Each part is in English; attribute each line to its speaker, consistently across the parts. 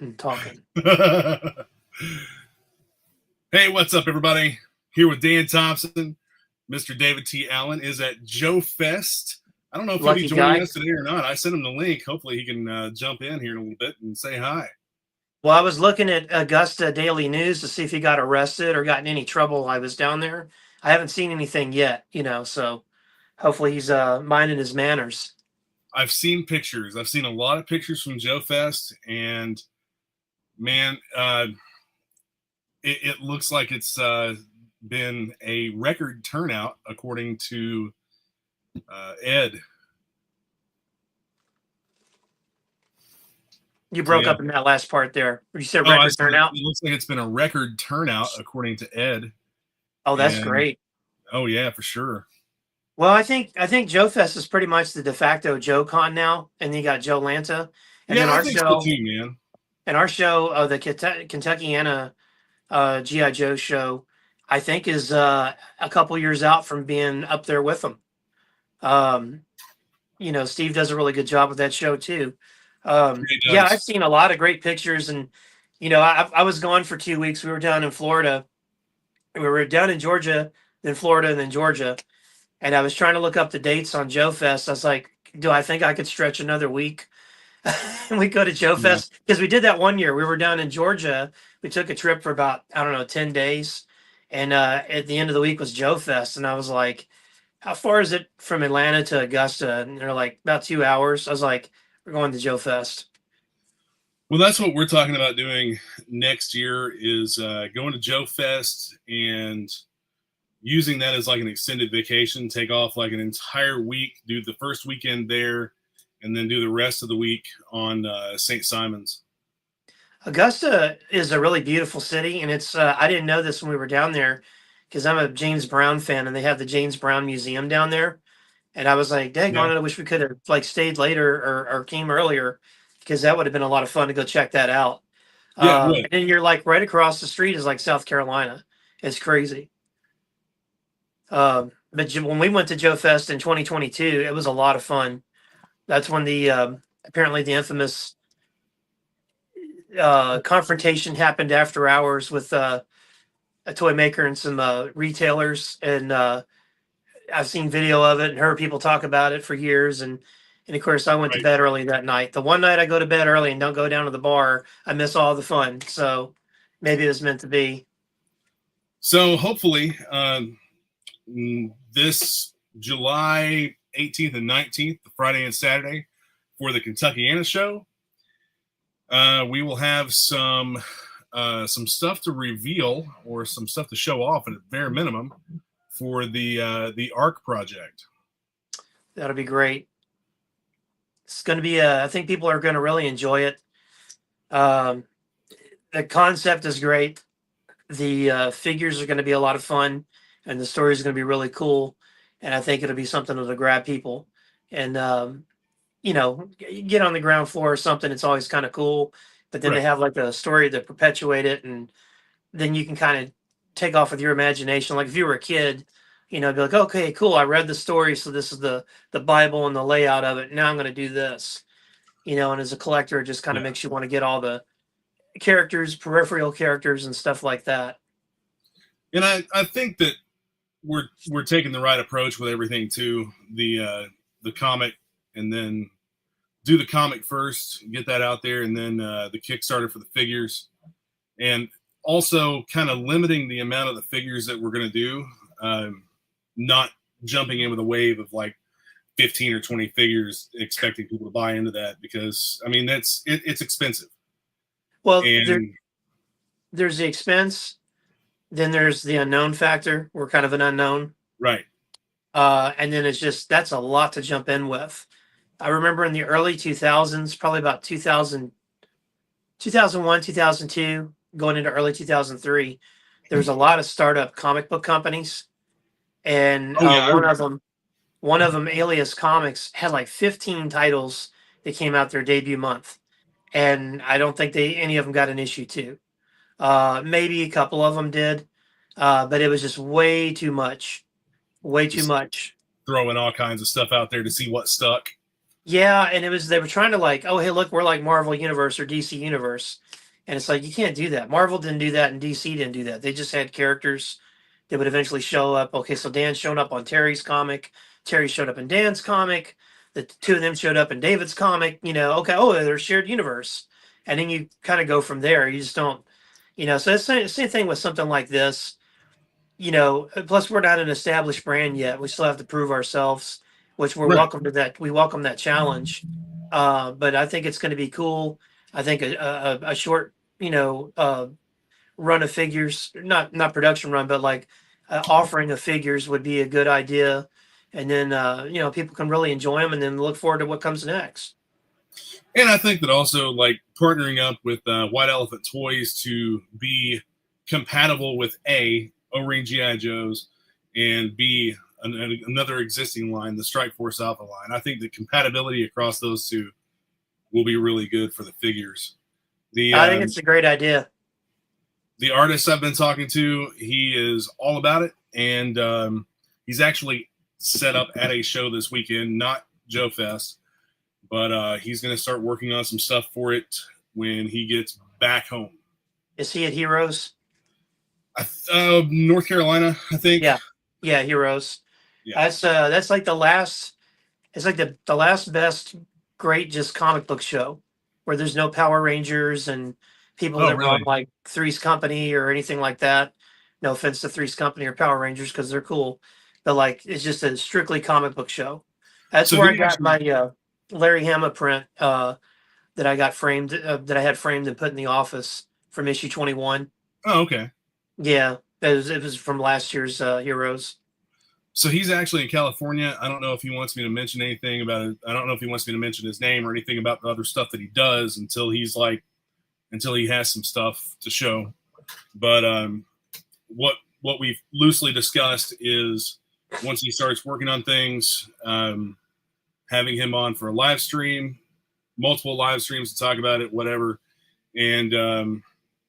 Speaker 1: and talking.
Speaker 2: Hey, what's up, everybody? Here with Dan Thompson. Mr. David T. Allen is at JoeFest. I don't know if he'll be joining us today or not. I sent him the link. Hopefully he can jump in here in a little bit and say hi.
Speaker 1: Well, I was looking at Augusta Daily News to see if he got arrested or got in any trouble while I was down there. I haven't seen anything yet, so hopefully he's minding his manners.
Speaker 2: I've seen pictures. I've seen a lot of pictures from JoeFest, and man, it looks like it's been a record turnout, according to Ed.
Speaker 1: You broke up in that last part there. You said record turnout?
Speaker 2: It looks like it's been a record turnout, according to Ed.
Speaker 1: Oh, that's great.
Speaker 2: Oh, yeah, for sure.
Speaker 1: Well, I think JoeFest is pretty much the de facto JoeCon now, and then you got Joe Lanta. And
Speaker 2: yeah,
Speaker 1: then
Speaker 2: our show, so too, man.
Speaker 1: And our show, the Kentuckiana G.I. Joe show, I think is a couple years out from being up there with them. Steve does a really good job with that show too. Yeah, I've seen a lot of great pictures, and I was gone for 2 weeks. We were down in Florida. We were down in Georgia, then Florida, and then Georgia. And I was trying to look up the dates on JoeFest. I was like, do I think I could stretch another week? And we go to JoeFest because we did that one year. We were down in Georgia. We took a trip for about, 10 days. And at the end of the week was JoeFest. And I was like, how far is it from Atlanta to Augusta? And they're like, about 2 hours. I was like, we're going to JoeFest.
Speaker 2: Well, that's what we're talking about doing next year is going to JoeFest and using that as like an extended vacation, take off like an entire week, do the first weekend there, and then do the rest of the week on St. Simon's.
Speaker 1: Augusta is a really beautiful city, and it's I didn't know this when we were down there because I'm a James Brown fan, and they have the James Brown Museum down there. And I was like, dang, I wish we could have stayed later or came earlier because that would have been a lot of fun to go check that out.
Speaker 2: Yeah,
Speaker 1: and then you're like right across the street is like South Carolina. It's crazy. But when we went to JoeFest in 2022, it was a lot of fun. That's when the apparently the infamous confrontation happened after hours with a toy maker and some retailers. And I've seen video of it and heard people talk about it for years. And of course, I went to bed early that night. The one night I go to bed early and don't go down to the bar, I miss all the fun. So maybe it was meant to be.
Speaker 2: So hopefully this July 18th and 19th, Friday and Saturday, for the Kentuckiana show, we will have some stuff to reveal or some stuff to show off at a bare minimum for the ARC project.
Speaker 1: That'll be great. It's going to be I think people are going to really enjoy it. The concept is great. The figures are going to be a lot of fun, and the story is going to be really cool. And I think it'll be something that'll grab people. And, get on the ground floor or something. It's always kind of cool. But then they have like a story to perpetuate it. And then you can kind of take off with your imagination. Like if you were a kid, be like, okay, cool. I read the story. So this is the Bible and the layout of it. Now I'm going to do this, and as a collector, it just kind of makes you want to get all the characters, peripheral characters and stuff like that.
Speaker 2: And I think that we're taking the right approach with everything too. The comic, and then do the comic first, get that out there, and then the Kickstarter for the figures, and also kind of limiting the amount of the figures that we're going to do, not jumping in with a wave of like 15 or 20 figures, expecting people to buy into that, because I mean it's expensive.
Speaker 1: Well, there's the expense. Then there's the unknown factor. We're kind of an unknown.
Speaker 2: Right.
Speaker 1: And then that's a lot to jump in with. I remember in the early 2000s, probably about 2000, 2001, 2002, going into early 2003, there was a lot of startup comic book companies. And one of them, Alias Comics, had like 15 titles that came out their debut month. And I don't think any of them got an issue 2. Maybe a couple of them did, but it was just way too much. Way too much.
Speaker 2: Throwing all kinds of stuff out there to see what stuck.
Speaker 1: Yeah, and they were trying to like, oh hey, look, we're like Marvel Universe or DC Universe, and it's like you can't do that. Marvel didn't do that, and DC didn't do that. They just had characters that would eventually show up. Okay, so Dan's showing up on Terry's comic. Terry showed up in Dan's comic. The two of them showed up in David's comic. Okay, oh, they're a shared universe, and then you kind of go from there. You just don't, So it's the same thing with something like this. Plus we're not an established brand yet. We still have to prove ourselves, which we're
Speaker 2: Right.
Speaker 1: welcome to that. We welcome that challenge. But I think it's going to be cool. I think a short, run of figures, not production run, but like offering of figures would be a good idea. And then, people can really enjoy them and then look forward to what comes next.
Speaker 2: And I think that also like partnering up with White Elephant Toys to be compatible with O-Ring GI Joes and B another existing line, the Strike Force Alpha line. I think the compatibility across those two will be really good for the figures.
Speaker 1: I think it's a great idea.
Speaker 2: The artist I've been talking to, he is all about it, and he's actually set up at a show this weekend, not JoeFest, but he's going to start working on some stuff for it when he gets back home.
Speaker 1: Is he at Heroes?
Speaker 2: North Carolina, I think.
Speaker 1: Yeah, Heroes. Yeah. That's like the last. It's like the last best great just comic book show where there's no Power Rangers and people that run like Three's Company or anything like that. No offense to Three's Company or Power Rangers because they're cool, but like it's just a strictly comic book show. That's where I got my Larry Hama print that I got framed, that I had framed and put in the office from issue 21.
Speaker 2: Oh, okay.
Speaker 1: Yeah, it was from last year's Heroes.
Speaker 2: So he's actually in California. I don't know if he wants me to mention anything about it. I don't know if he wants me to mention his name or anything about the other stuff that he does until he has some stuff to show. But what we've loosely discussed is once he starts working on things, having him on for a live stream, multiple live streams to talk about it, whatever, and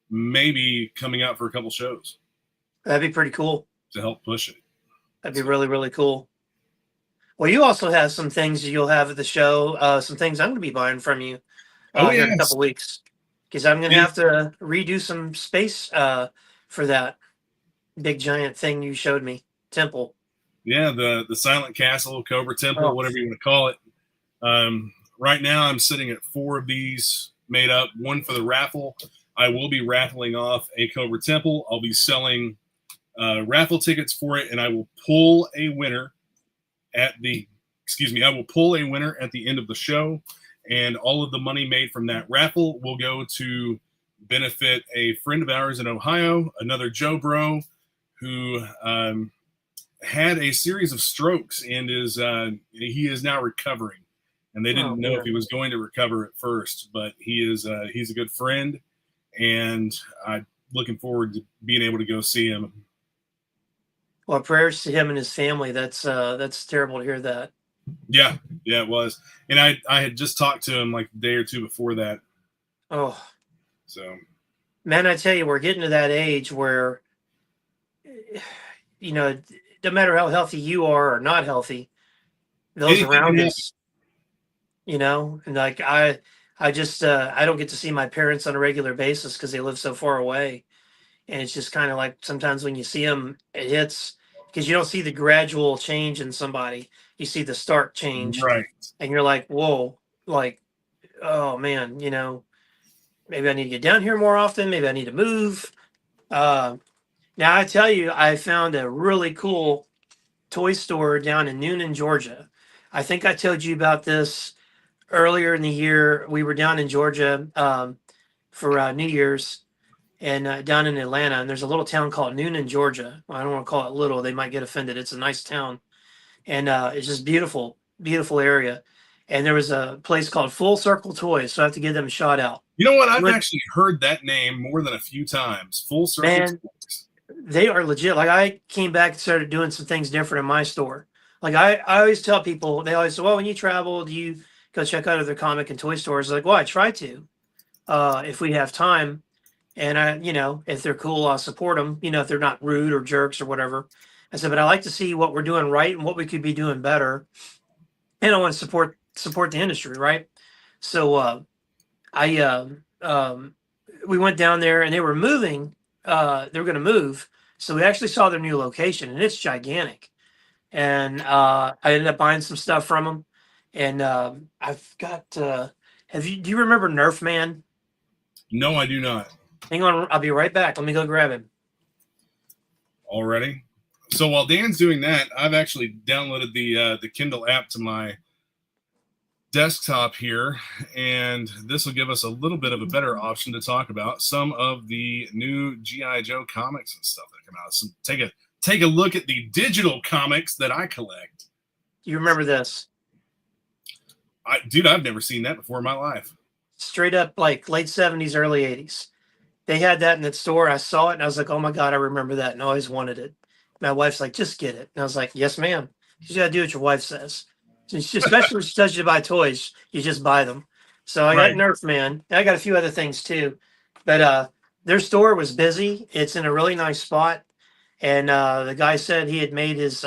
Speaker 2: maybe coming out for a couple shows.
Speaker 1: That'd be pretty cool
Speaker 2: to help push it.
Speaker 1: That'd be really, really cool. Well, you also have some things you'll have at the show. Some things I'm going to be buying from you here in a couple weeks because I'm going to have to redo some space for that big giant thing you showed me, temple.
Speaker 2: Yeah, the Silent Castle, Cobra Temple, whatever you want to call it. Right now, I'm sitting at 4 of these made up. One for the raffle. I will be raffling off a Cobra Temple. I'll be selling raffle tickets for it, and I will pull a winner at the end of the show, and all of the money made from that raffle will go to benefit a friend of ours in Ohio, another Joe Bro, who had a series of strokes and he is now recovering. And they didn't know if he was going to recover at first, but he's a good friend, and I'm looking forward to being able to go see him.
Speaker 1: Well, prayers to him and his family. That's terrible to hear that.
Speaker 2: Yeah, it was. And I had just talked to him like a day or two before that.
Speaker 1: Oh.
Speaker 2: So.
Speaker 1: Man, I tell you, we're getting to that age where, no matter how healthy you are or not healthy, those around us, and like I just I don't get to see my parents on a regular basis because they live so far away. And it's just kind of like sometimes when you see them, it hits because you don't see the gradual change in somebody. You see the stark change.
Speaker 2: Right.
Speaker 1: And you're like, whoa, like, oh man, maybe I need to get down here more often. Maybe I need to move. Now I tell you, I found a really cool toy store down in Noonan, Georgia. I think I told you about this earlier in the year. We were down in Georgia for New Year's. And down in Atlanta, and there's a little town called Noonan, Georgia. Well, I don't want to call it little; they might get offended. It's a nice town, and it's just beautiful, beautiful area. And there was a place called Full Circle Toys, so I have to give them a shout out.
Speaker 2: You know what? I've actually heard that name more than a few times. Full Circle Toys.
Speaker 1: They are legit. Like I came back and started doing some things different in my store. Like I always tell people, they always say, "Well, when you travel, do you go check out other comic and toy stores?" Like, well, I try to, if we have time. And I, if they're cool, I'll support them, if they're not rude or jerks or whatever. I said, but I like to see what we're doing right and what we could be doing better. And I want to support support the industry, right? So I we went down there and they were moving. They were going to move, so we actually saw their new location, and it's gigantic. And I ended up buying some stuff from them. And I've got. Do you remember Nerf Man?
Speaker 2: No, I do not.
Speaker 1: Hang on, I'll be right back. Let me go grab him.
Speaker 2: Already. So while Dan's doing that, I've actually downloaded the Kindle app to my desktop here, and this will give us a little bit of a better option to talk about some of the new G.I. Joe comics and stuff that come out. So take a look at the digital comics that I collect.
Speaker 1: Do you remember this?
Speaker 2: Dude, I've never seen that before in my life.
Speaker 1: Straight up, like late 70s, early 80s. They had that in the store. I saw it and I was like, oh my God, I remember that and I always wanted it. My wife's like, just get it. And I was like, yes, ma'am. You got to do what your wife says. Especially when she tells you to buy toys, you just buy them. So I got Nerf Man. I got a few other things too. But their store was busy. It's in a really nice spot. And the guy said he had made his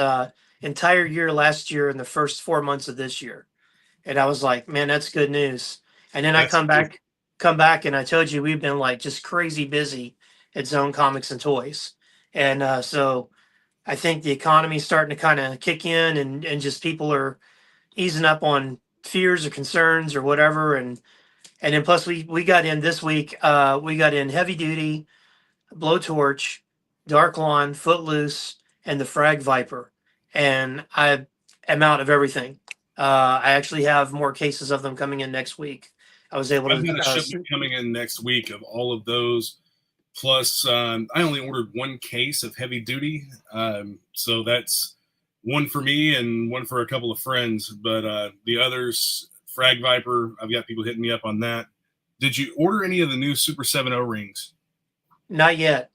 Speaker 1: entire year last year in the first 4 months of this year. And I was like, man, that's good news. And then I come back and I told you we've been like just crazy busy at Zone Comics and Toys. And so I think the economy's starting to kind of kick in and just people are easing up on fears or concerns or whatever. And then plus we got in this week, we got in Heavy Duty, Blowtorch, Dark Lawn, Footloose, and the Frag Viper. And I am out of everything. I actually have more cases of them coming in next week. I was able to.
Speaker 2: I've got a shipment coming in next week of all of those. Plus, I only ordered one case of Heavy Duty. So that's one for me and one for a couple of friends. But the others, Frag Viper, I've got people hitting me up on that. Did you order any of the new Super 7 O-rings?
Speaker 1: Not yet.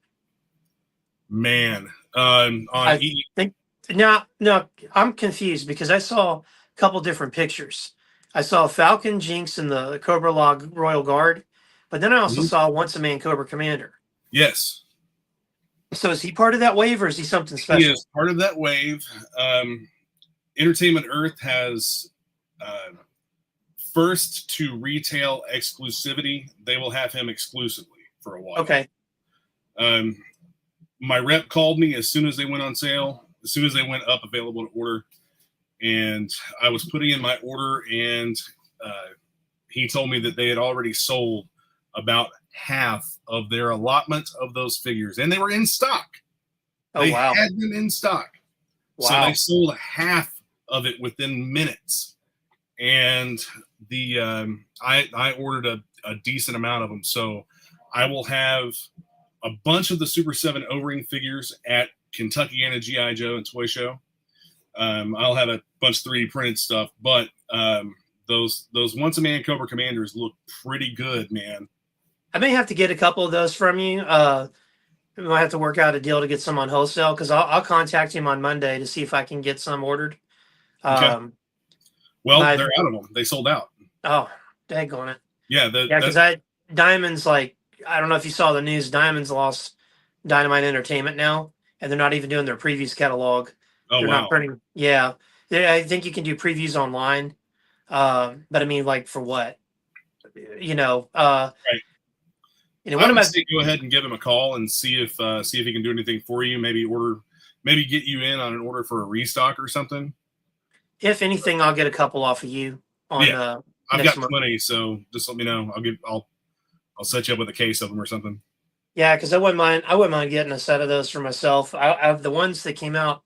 Speaker 2: Man.
Speaker 1: No, I'm confused because I saw a couple different pictures. I saw Falcon, Jinx, and the Cobra Log Royal Guard, but then I also saw Once a Man Cobra Commander.
Speaker 2: Yes.
Speaker 1: So is he part of that wave, or is he something special?
Speaker 2: He is part of that wave. Entertainment Earth has first to retail exclusivity. They will have him exclusively for a while.
Speaker 1: Okay.
Speaker 2: My rep called me as soon as they went on sale, as soon as they went up available to order. And I was putting in my order, and he told me that they had already sold about half of their allotment of those figures, and they were in stock. They had them in stock. Wow. So they sold half of it within minutes. And the I ordered a decent amount of them. So I will have a bunch of the Super 7 O-ring figures at Kentuckiana G.I. Joe and Toy Show. I'll have a bunch of 3D printed stuff, but those Once a Man Cobra Commanders look pretty good, man.
Speaker 1: I may have to get a couple of those from you. We might have to work out a deal to get some on wholesale because I'll contact him on Monday to see if I can get some ordered.
Speaker 2: Okay. Well, they're out of them. They sold out.
Speaker 1: Oh, daggone it.
Speaker 2: Yeah.
Speaker 1: Because Diamond's like, I don't know if you saw the news. Diamond's lost Dynamite Entertainment now, and they're not even doing their previews catalog.
Speaker 2: Oh,
Speaker 1: they're
Speaker 2: wow.
Speaker 1: not printing. Yeah. I think you can do previews online. But I mean, like, for what? Right.
Speaker 2: I would say go ahead and give him a call and see if he can do anything for you. Maybe get you in on an order for a restock or something.
Speaker 1: If anything, I'll get a couple off of you. I've
Speaker 2: got plenty, so just let me know. I'll set you up with a case of them or something.
Speaker 1: Yeah, because I wouldn't mind getting a set of those for myself. I have the ones that came out.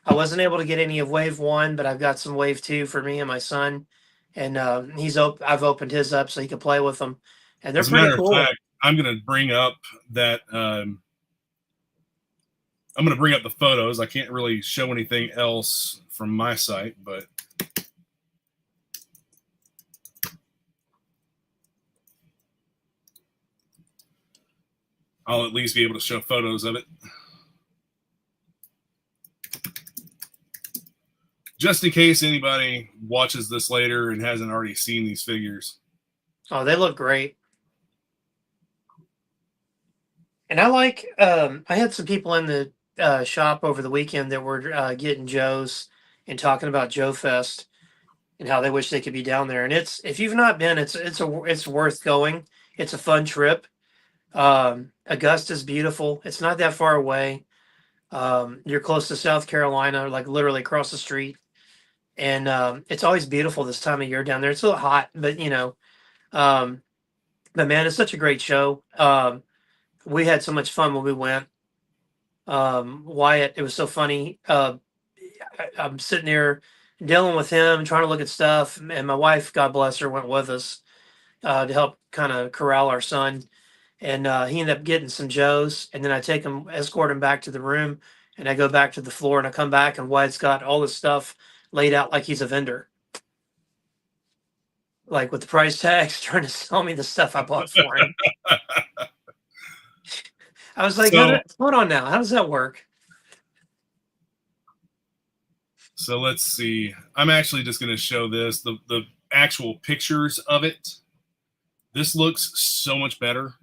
Speaker 1: I wasn't able to get any of Wave 1, but I've got some Wave 2 for me and my son, and I've opened his up so he can play with them, and they're pretty cool.
Speaker 2: Fact, I'm going to bring up that I'm going to bring up the photos. I can't really show anything else from my site, but I'll at least be able to show photos of it. Just in case anybody watches this later and hasn't already seen these figures.
Speaker 1: Oh, they look great. And I had some people in the shop over the weekend that were getting Joe's and talking about JoeFest. and how they wish they could be down there. And it's, if you've not been, it's worth going. It's a fun trip. Augusta's beautiful. It's not that far away. You're close to South Carolina, like literally across the street. And it's always beautiful this time of year down there. It's a little hot, but um, but man, it's such a great show. We had so much fun when we went. Wyatt, it was so funny. I'm sitting there dealing with him, trying to look at stuff, and my wife, God bless her, went with us to help kind of corral our son. And he ended up getting some Joes, and then I take him, escort him back to the room, and I go back to the floor, and I come back, and Wyatt's got all this stuff laid out like he's a vendor, like with the price tags, trying to sell me the stuff I bought for him. I was like, hold on now, how does that work?
Speaker 2: So let's see. I'm actually just going to show this, the actual pictures of it. This looks so much better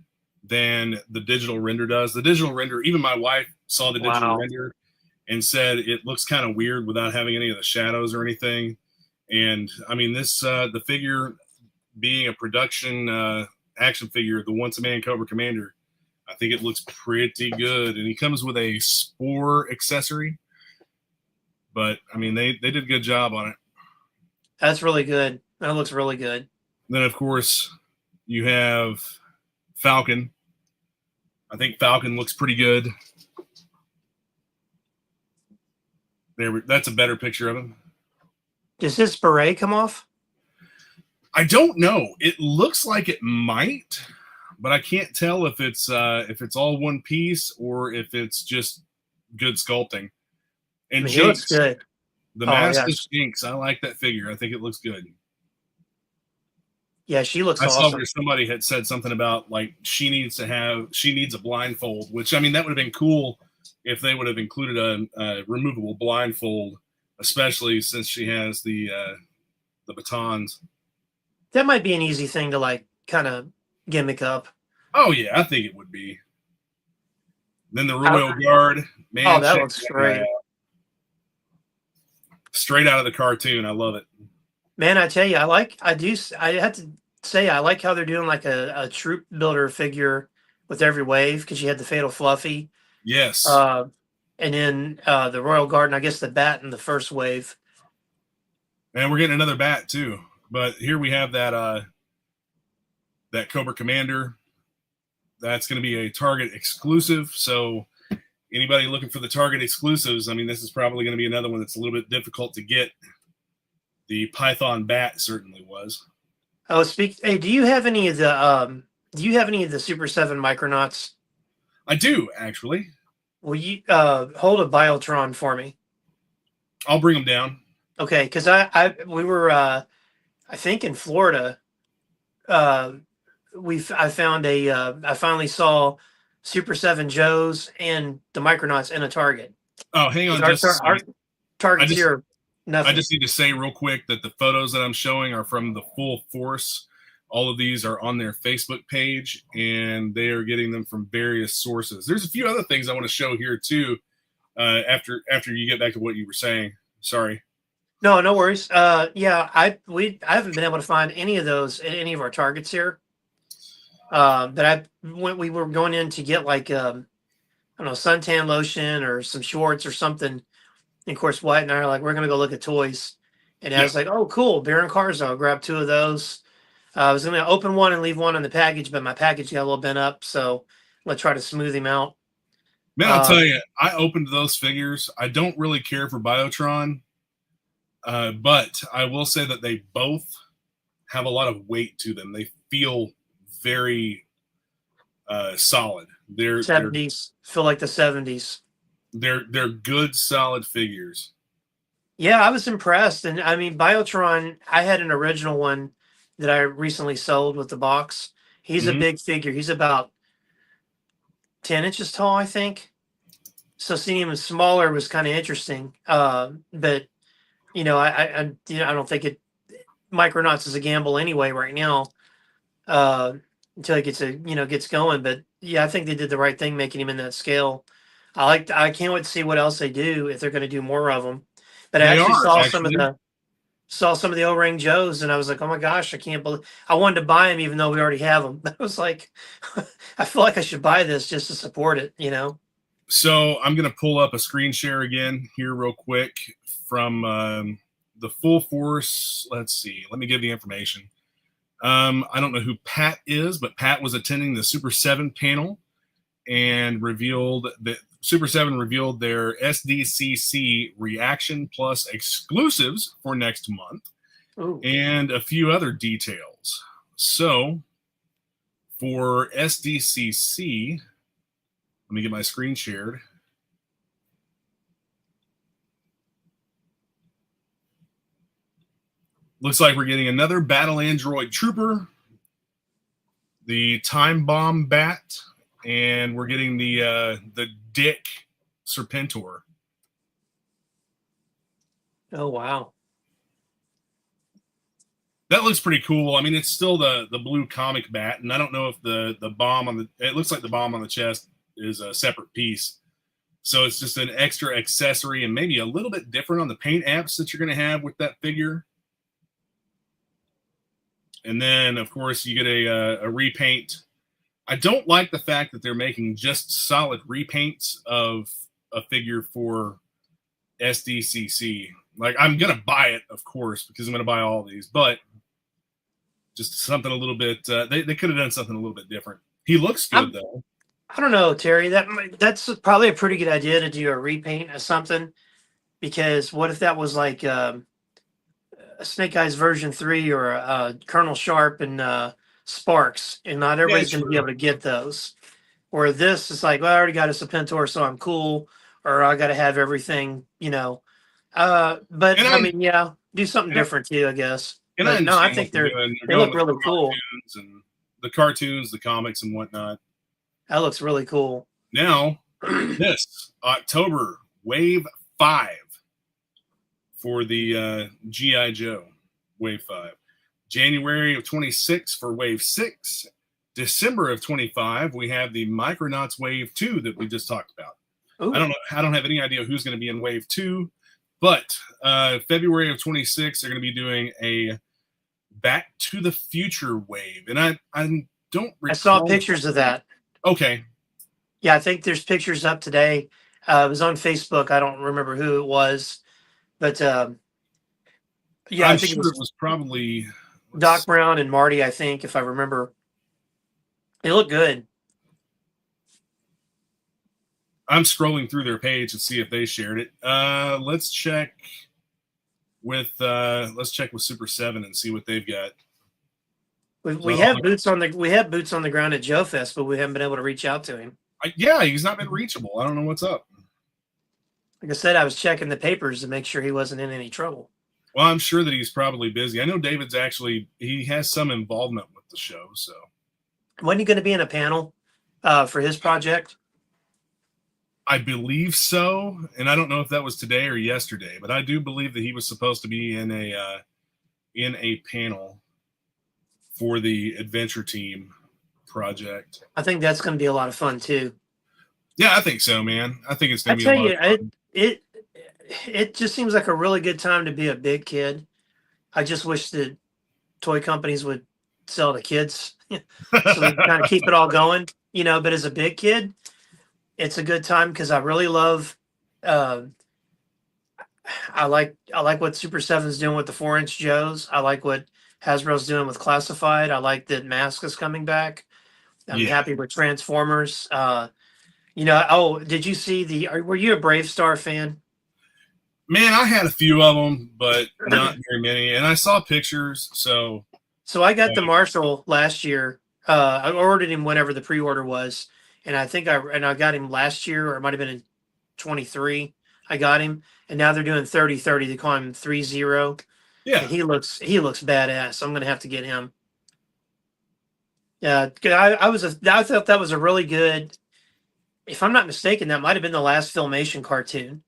Speaker 2: than the digital render does. The digital render, even my wife saw the digital render and said it looks kind of weird without having any of the shadows or anything. And I mean, this the figure being a production action figure, the Once a Man Cobra Commander, I think it looks pretty good. And he comes with a Spore accessory. But I mean, they did a good job on it.
Speaker 1: That's really good. That looks really good.
Speaker 2: Then, of course, you have Falcon. I think Falcon looks pretty good. That's a better picture of him.
Speaker 1: Does his beret come off?
Speaker 2: I don't know. It looks like it might, but I can't tell if it's all one piece or if it's just good sculpting. And
Speaker 1: he looks good.
Speaker 2: The mask of Jinx, I like that figure. I think it looks good.
Speaker 1: Yeah, she looks awesome.
Speaker 2: I saw where somebody had said something about like she needs a blindfold, which I mean that would have been cool if they would have included a removable blindfold, especially since she has the batons.
Speaker 1: That might be an easy thing to like kind of gimmick up.
Speaker 2: Oh yeah, I think it would be. Then the Royal Guard, man.
Speaker 1: Oh, that looks great.
Speaker 2: Straight out of the cartoon. I love it.
Speaker 1: Man, I tell you, I have to say, I like how they're doing like a troop builder figure with every wave, because you had the Fatal Fluffy.
Speaker 2: Yes.
Speaker 1: And then the Royal Guard, and I guess the Bat in the first wave.
Speaker 2: And we're getting another Bat too. But here we have that Cobra Commander. That's going to be a Target exclusive. So anybody looking for the Target exclusives, I mean, this is probably going to be another one that's a little bit difficult to get. The Python Bat certainly was.
Speaker 1: Oh, hey, do you have any of the Super 7 Micronauts?
Speaker 2: I do, actually.
Speaker 1: Will you hold a Biotron for me?
Speaker 2: I'll bring them down.
Speaker 1: Okay, because we were I think in Florida. I finally saw Super 7 Joes and the Micronauts in a Target.
Speaker 2: Oh, hang on.
Speaker 1: Our Targets here. Nothing.
Speaker 2: I just need to say real quick that the photos that I'm showing are from the Full Force. All of these are on their Facebook page, and they are getting them from various sources. There's a few other things I want to show here too. After you get back to what you were saying. Sorry.
Speaker 1: No worries. Yeah, I haven't been able to find any of those at any of our Targets here. But we were going in to get like I don't know, suntan lotion or some shorts or something. And of course, Wyatt and I are like, we're going to go look at toys. And I was like, oh, cool. Baron Carzo. I'll grab 2 of those. I was going to open one and leave one in the package, but my package got a little bent up. So let's try to smooth him out.
Speaker 2: Man, I'll tell you, I opened those figures. I don't really care for Biotron, but I will say that they both have a lot of weight to them. They feel very solid. They're
Speaker 1: 70s. Feel like the 70s.
Speaker 2: They're good, solid figures.
Speaker 1: Yeah, I was impressed. And I mean, Biotron, I had an original one that I recently sold with the box. He's a big figure. He's about 10 inches tall, I think. So seeing him smaller was kind of interesting. But I don't think Micronauts is a gamble anyway right now. Until he gets going. But yeah, I think they did the right thing making him in that scale. I can't wait to see what else they do if they're going to do more of them. But I actually saw some of the saw some of the O-ring Joes, and I was like, oh my gosh, I can't believe I wanted to buy them even though we already have them. I was like, I feel like I should buy this just to support it, you know?
Speaker 2: So I'm going to pull up a screen share again here real quick from the Full Force. Let's see. Let me give the information. I don't know who Pat is, but Pat was attending the Super 7 panel and revealed that Super 7 revealed their SDCC reaction plus exclusives for next month. Ooh. And a few other details. So for SDCC, let me get my screen shared. Looks like we're getting another Battle Android Trooper, the Time Bomb Bat, and we're getting the Dick Serpentor.
Speaker 1: Oh wow,
Speaker 2: that looks pretty cool. I mean, it's still the blue comic bat, and I don't know if the bomb on the it looks like the bomb on the chest is a separate piece. So it's just an extra accessory and maybe a little bit different on the paint apps that you're going to have with that figure. And then, of course, you get a repaint. I don't like the fact that they're making just solid repaints of a figure for SDCC. Like, I'm going to buy it, of course, because I'm going to buy all these. But just something a little bit they could have done something a little bit different. He looks good, though.
Speaker 1: I don't know, Terry. That's probably a pretty good idea to do a repaint of something. Because what if that was like a Snake Eyes version 3 or Colonel Sharp and Sparks, and not everybody's going to be able to get those. Or this is like, well, I already got a Serpentor, so I'm cool, or I got to have everything, you know. But I mean, yeah, do something different too, I guess. But, no, I think they look really cool.
Speaker 2: And the cartoons, the comics, and whatnot.
Speaker 1: That looks really cool.
Speaker 2: Now, this October, Wave 5. For the G.I. Joe, Wave 5. January of 26 for Wave 6. December of 25, we have the Micronauts Wave 2 that we just talked about. Ooh. I don't have any idea who's going to be in Wave 2, but February of 26, they're going to be doing a Back to the Future wave. And I don't recall.
Speaker 1: I saw pictures of that.
Speaker 2: Okay.
Speaker 1: Yeah, I think there's pictures up today. It was on Facebook. I don't remember who it was. But yeah,
Speaker 2: I think it was probably
Speaker 1: Doc Brown and Marty, I think, if I remember. They look good.
Speaker 2: I'm scrolling through their page to see if they shared it. Let's check with Super 7 and see what they've got.
Speaker 1: We have boots on the ground at JoeFest, but we haven't been able to reach out to him.
Speaker 2: Yeah, he's not been reachable. I don't know what's up.
Speaker 1: Like I said, I was checking the papers to make sure he wasn't in any trouble.
Speaker 2: Well, I'm sure that he's probably busy. I know David's he has some involvement with the show. So,
Speaker 1: wasn't he going to be in a panel for his project?
Speaker 2: I believe so, and I don't know if that was today or yesterday, but I do believe that he was supposed to be in a panel for the Adventure Team project.
Speaker 1: I think that's going to be a lot of fun too.
Speaker 2: Yeah, I think so, man. I think it's going to be a lot of fun.
Speaker 1: It just seems like a really good time to be a big kid. I just wish that toy companies would sell to kids so we can kind of keep it all going, you know. But as a big kid, it's a good time because I really love. I like what Super 7's doing with the 4-inch Joes. I like what Hasbro's doing with Classified. I like that Mask is coming back. I'm happy with Transformers. You know, did you see were you a Brave Star fan?
Speaker 2: Man, I had a few of them, but not very many. And I saw pictures, so
Speaker 1: I got the Marshall last year. I ordered him whenever the pre-order was, and I think I got him last year, or it might have been in 23. I got him, and now they're doing 30-30. They call him 3-0.
Speaker 2: Yeah,
Speaker 1: and he looks badass. I'm gonna have to get him. Yeah, I thought that was a really good. If I'm not mistaken, that might have been the last Filmation cartoon.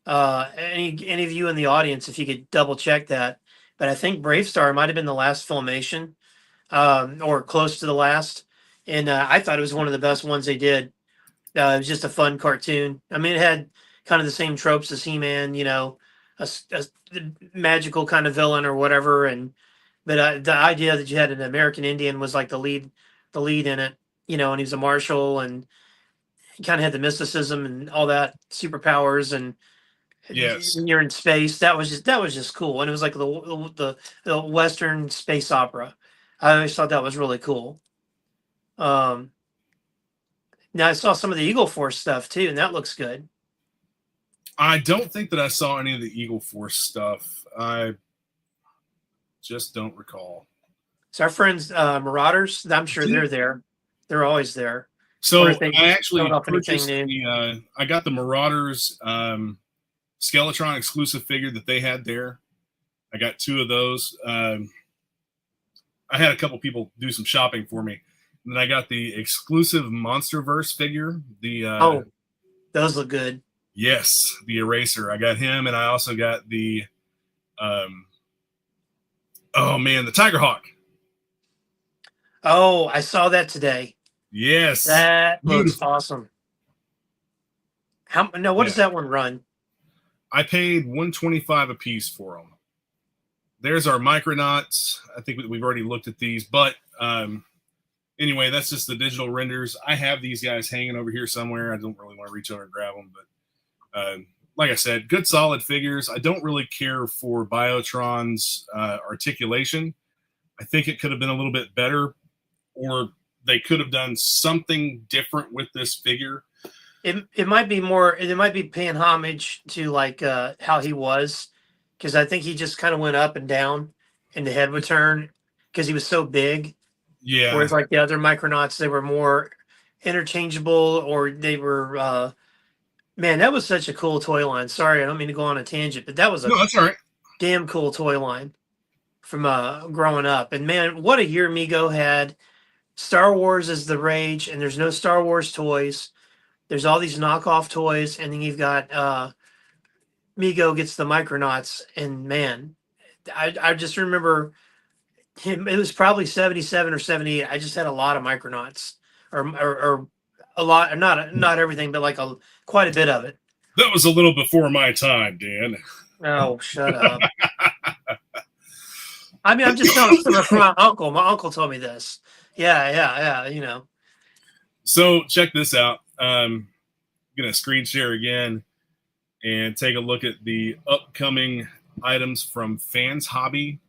Speaker 1: Any of you in the audience, if you could double check that, but I think Brave Star might have been the last Filmation, or close to the last, and I thought it was one of the best ones they did. It was just a fun cartoon. I mean, it had kind of the same tropes as He-Man, you know, a magical kind of villain or whatever. And but the idea that you had an American Indian was like the lead in it, you know, and he was a marshal and he kind of had the mysticism and all that superpowers and
Speaker 2: Yes.
Speaker 1: you're in space. That was just cool, and it was like the Western space opera. I always thought that was really cool. Um, Now I saw some of the Eagle Force stuff too, and that looks good.
Speaker 2: I don't think that I saw any of the Eagle Force stuff. I just don't recall.
Speaker 1: So our friends Marauders, I'm sure they're there. They're always there.
Speaker 2: So I actually purchased I got the Marauders Skeletron exclusive figure that they had there. I got 2 of those. I had a couple people do some shopping for me. And then I got the exclusive Monsterverse figure. The
Speaker 1: those look good.
Speaker 2: Yes, the Eraser. I got him, and I also got the the Tigerhawk.
Speaker 1: Oh, I saw that today.
Speaker 2: Yes,
Speaker 1: that looks awesome. What does that one run?
Speaker 2: I paid $125 a piece for them. There's our Micronauts. I think we've already looked at these, but anyway, that's just the digital renders. I have these guys hanging over here somewhere. I don't really want to reach over and grab them, but like I said, good solid figures. I don't really care for Biotron's articulation. I think it could have been a little bit better, or they could have done something different with this figure.
Speaker 1: It might be more. It might be paying homage to like how he was, because I think he just kind of went up and down, and the head would turn because he was so big.
Speaker 2: Yeah.
Speaker 1: Whereas like the other Micronauts, they were more interchangeable, or they were. Man, that was such a cool toy line. Sorry, I don't mean to go on a tangent, but that was
Speaker 2: that's all right.
Speaker 1: Damn cool toy line from growing up. And man, what a year Mego had. Star Wars is the rage, and there's no Star Wars toys. There's all these knockoff toys, and then you've got Mego gets the Micronauts, and man, I just remember him. It was probably 77 or 78. I just had a lot of Micronauts, or a lot, not everything, but like quite a bit of it.
Speaker 2: That was a little before my time, Dan.
Speaker 1: Oh, shut up. I mean, I'm just telling you from my uncle. My uncle told me this. Yeah, you know.
Speaker 2: So check this out. I'm going to screen share again and take a look at the upcoming items from Fans Hobby.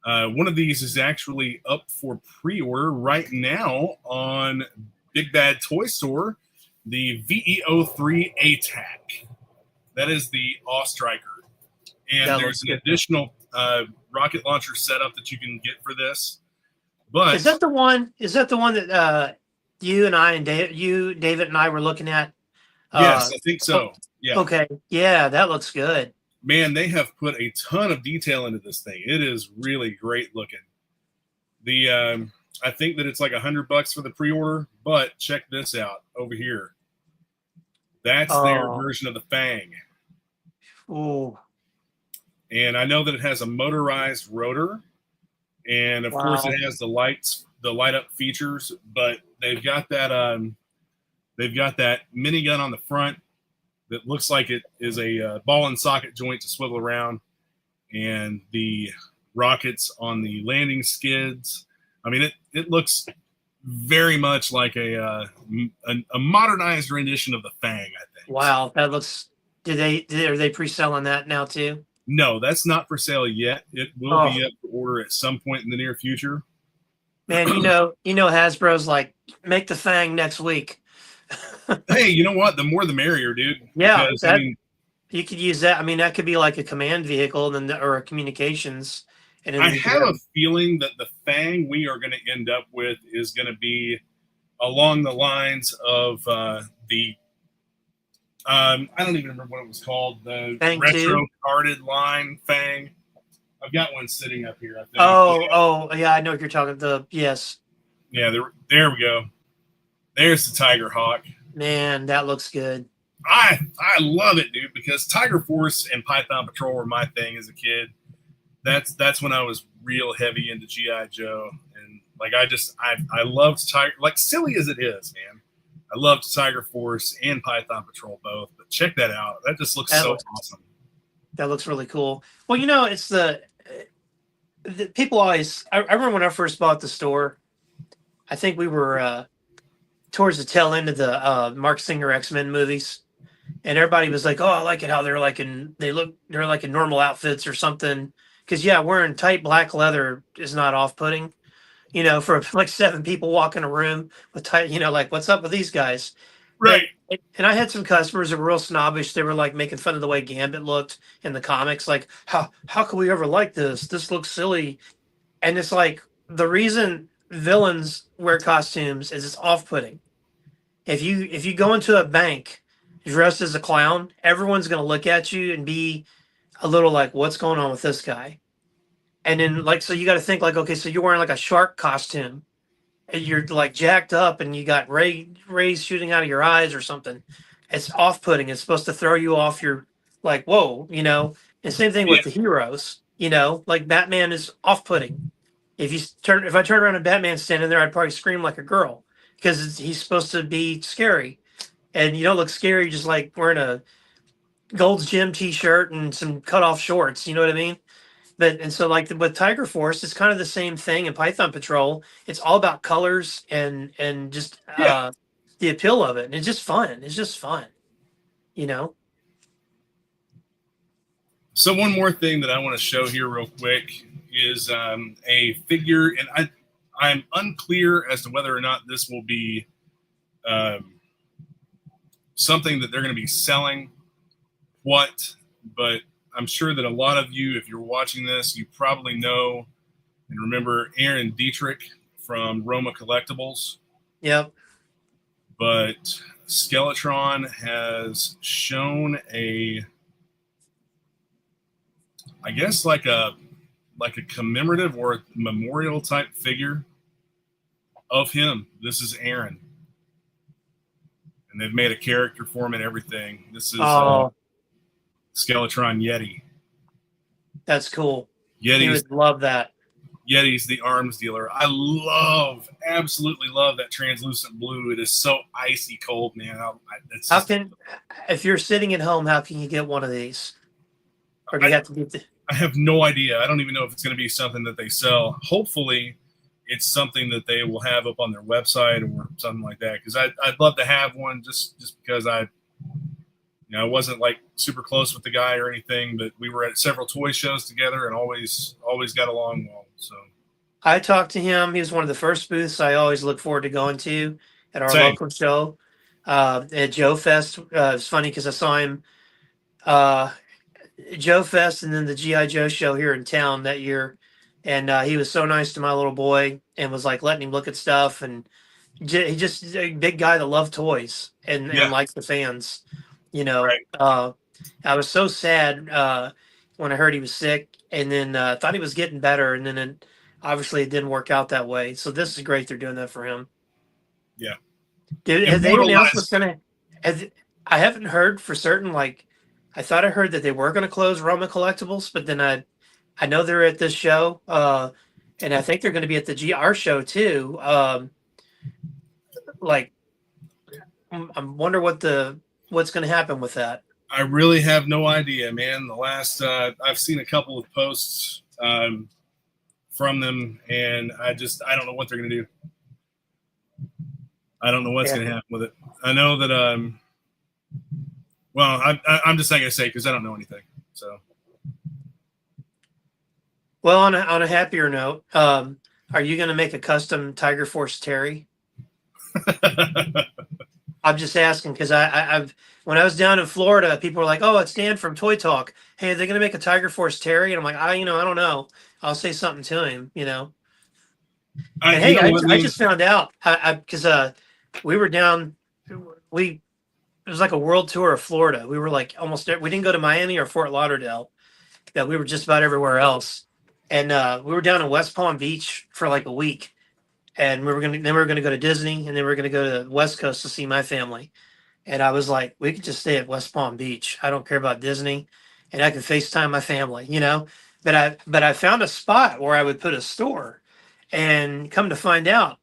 Speaker 2: One of these is actually up for pre-order right now on Big Bad Toy Store, the VEO3 ATAC. That is the Awe Striker. And there's an additional rocket launcher setup that you can get for this. But
Speaker 1: is that the one that you and I and David and I were looking at?
Speaker 2: Yes, I think so. Yeah.
Speaker 1: Okay. Yeah, that looks good.
Speaker 2: Man, they have put a ton of detail into this thing. It is really great looking. The I think that it's like $100 for the pre-order, but check this out over here. That's their version of the Fang.
Speaker 1: Oh.
Speaker 2: And I know that it has a motorized rotor, and of course it has the light up features, but they've got that minigun on the front that looks like it is a ball and socket joint to swivel around, and the rockets on the landing skids. I mean, it looks very much like a modernized rendition of the Fang, I think.
Speaker 1: Wow, that looks. Are they pre-selling that now too?
Speaker 2: No, that's not for sale yet. It will be up for order at some point in the near future.
Speaker 1: Man, you know, Hasbro's like, make the Fang next week.
Speaker 2: Hey, you know what? The more the merrier, dude.
Speaker 1: Yeah, because, you could use that. I mean, that could be like a command vehicle, or a communications. And
Speaker 2: I have a feeling that the Fang we are going to end up with is going to be along the lines of the I don't even remember what it was called. The
Speaker 1: Fang
Speaker 2: retro
Speaker 1: 2?
Speaker 2: carded line Fang. I've got one sitting up here, I think.
Speaker 1: Oh, yeah, I know what you're talking about. Yes.
Speaker 2: Yeah, there we go. There's the Tiger Hawk.
Speaker 1: Man, that looks good.
Speaker 2: I love it, dude, because Tiger Force and Python Patrol were my thing as a kid. That's when I was real heavy into G.I. Joe. And like I loved Tiger, like silly as it is, man. I loved Tiger Force and Python Patrol both. But check that out. That just looks awesome.
Speaker 1: That looks really cool. Well, it's the people always. I remember when I first bought the store. I think we were towards the tail end of the Mark Singer X-Men movies, and everybody was like, "Oh, I like it how they're like in normal outfits or something." Because yeah, wearing tight black leather is not off-putting. For like seven people walking a room with tight, like what's up with these guys?
Speaker 2: Right.
Speaker 1: And I had some customers that were real snobbish. They were like making fun of the way Gambit looked in the comics. Like, how could we ever like this? This looks silly. And it's like the reason villains wear costumes is it's off-putting. If you go into a bank dressed as a clown, everyone's gonna look at you and be a little like, what's going on with this guy? And then like so you gotta think like, okay, so you're wearing like a shark costume and you're like jacked up and you got rays shooting out of your eyes or something. It's off-putting. It's supposed to throw you off your like, whoa. And same thing
Speaker 2: Yeah.
Speaker 1: with the heroes, like Batman is off-putting. If I turn around and Batman's standing there, I'd probably scream like a girl because he's supposed to be scary. And you don't look scary just like wearing a Gold's Gym t-shirt and some cut off shorts. You know what I mean? And so like with Tiger Force, it's kind of the same thing. In Python Patrol, it's all about colors and just
Speaker 2: Yeah.
Speaker 1: the appeal of it. And it's just fun. It's just fun, you know.
Speaker 2: So one more thing that I want to show here real quick is a figure, and I'm unclear as to whether or not this will be something that they're going to be selling. But I'm sure that a lot of you, if you're watching this, you probably know and remember Aaron Dietrich from Roma Collectibles.
Speaker 1: Yep.
Speaker 2: But Skeletron has shown I guess like a commemorative or a memorial type figure of him. This is Aaron, and they've made a character for him and everything. This is Skeletron Yeti.
Speaker 1: That's cool.
Speaker 2: Yeti's,
Speaker 1: you would love that.
Speaker 2: Yeti's the arms dealer. I absolutely love that translucent blue. It is so icy cold, man.
Speaker 1: If you're sitting at home, how can you get one of these? Or do you have to get
Speaker 2: I have no idea. I don't even know if it's going to be something that they sell. Hopefully, it's something that they will have up on their website or something like that. Because I'd love to have one just because I wasn't like super close with the guy or anything, but we were at several toy shows together and always got along well. So
Speaker 1: I talked to him. He was one of the first booths I always look forward to going to at our local show at JoeFest. It's funny because I saw him JoeFest and then the GI Joe show here in town that year, and he was so nice to my little boy and was like letting him look at stuff, and he just a big guy that loved toys and likes the fans.
Speaker 2: Right.
Speaker 1: I was so sad when I heard he was sick, and then thought he was getting better, and then obviously it didn't work out that way. So this is great. They're doing that for him.
Speaker 2: Yeah.
Speaker 1: Have they announced what's gonna? I haven't heard for certain. Like, I thought I heard that they were going to close Roma Collectibles, but then I know they're at this show, and I think they're going to be at the GR show too. Like, I wonder what's going to happen with that.
Speaker 2: I really have no idea, man. The last I've seen a couple of posts from them, and I don't know what they're going to do. I don't know what's going to happen with it. I know that well, I'm just not going to say because I don't know anything. So,
Speaker 1: well, on a happier note, are you going to make a custom Tiger Force Terry? I'm just asking because I've when I was down in Florida, people were like, "Oh, it's Dan from Toy Talk. Hey, are they going to make a Tiger Force Terry?" And I'm like, I don't know. I'll say something to him, And hey, I just found out because we were down. It was like a world tour of Florida. We were like we didn't go to Miami or Fort Lauderdale. That we were just about everywhere else. And we were down in West Palm Beach for like a week. And we were gonna go to Disney, and then we were gonna go to the West Coast to see my family. And I was like, we could just stay at West Palm Beach. I don't care about Disney, and I could FaceTime my family, But I found a spot where I would put a store, and come to find out,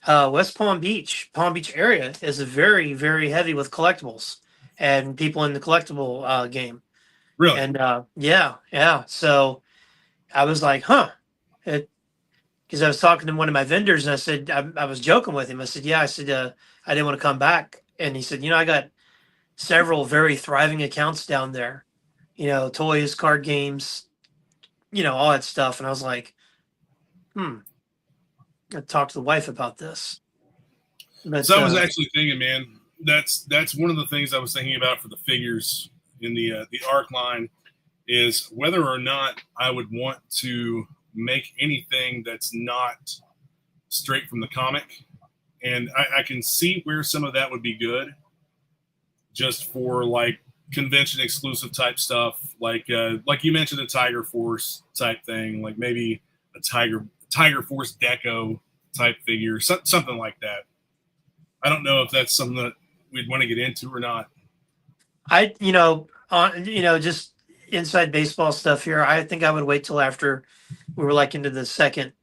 Speaker 1: West Palm Beach area is very, very heavy with collectibles and people in the collectible game.
Speaker 2: Really?
Speaker 1: And yeah. So I was like, huh. Because I was talking to one of my vendors, and I said, I was joking with him. I said, yeah, I said, I didn't want to come back. And he said, I got several very thriving accounts down there, toys, card games, all that stuff. And I was like, I talked to the wife about this. But
Speaker 2: So I was actually thinking, man, that's one of the things I was thinking about for the figures in the ARC line is whether or not I would want to make anything that's not straight from the comic. And I can see where some of that would be good just for like convention exclusive type stuff, like you mentioned, a Tiger Force type thing, like maybe a Tiger Force Deco type figure, something like that. I don't know if that's something that we'd want to get into or not.
Speaker 1: Just inside baseball stuff here. I think I would wait till after we were like into the second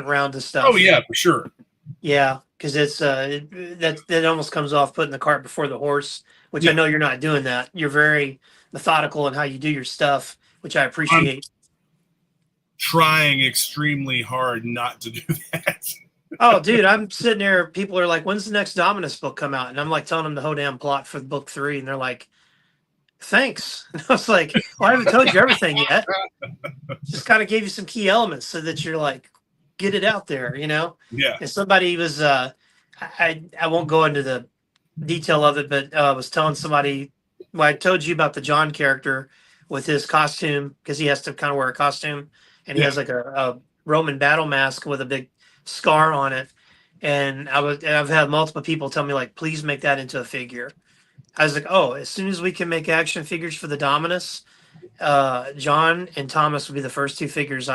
Speaker 1: round of stuff.
Speaker 2: Oh yeah, for sure.
Speaker 1: Yeah, because it's that almost comes off putting the cart before the horse, which I know you're not doing that. You're very methodical in how you do your stuff, which I appreciate.
Speaker 2: I'm trying extremely hard not to do that.
Speaker 1: Oh, dude, I'm sitting there. People are like, "When's the next Dominus book come out?" And I'm like telling them the whole damn plot for book 3, and they're like, "Thanks." And I was like, "Well, I haven't told you everything yet. Just kind of gave you some key elements so that you're like, get it out there,
Speaker 2: Yeah.
Speaker 1: And somebody was, I won't go into the detail of it, but I was telling somebody, I told you about the John character with his costume, because he has to kind of wear a costume, and he has like a Roman battle mask with a big scar on it. And I've had multiple people tell me like, please make that into a figure. I was like, oh, as soon as we can make action figures for the Dominus, John and Thomas would be the first 2 figures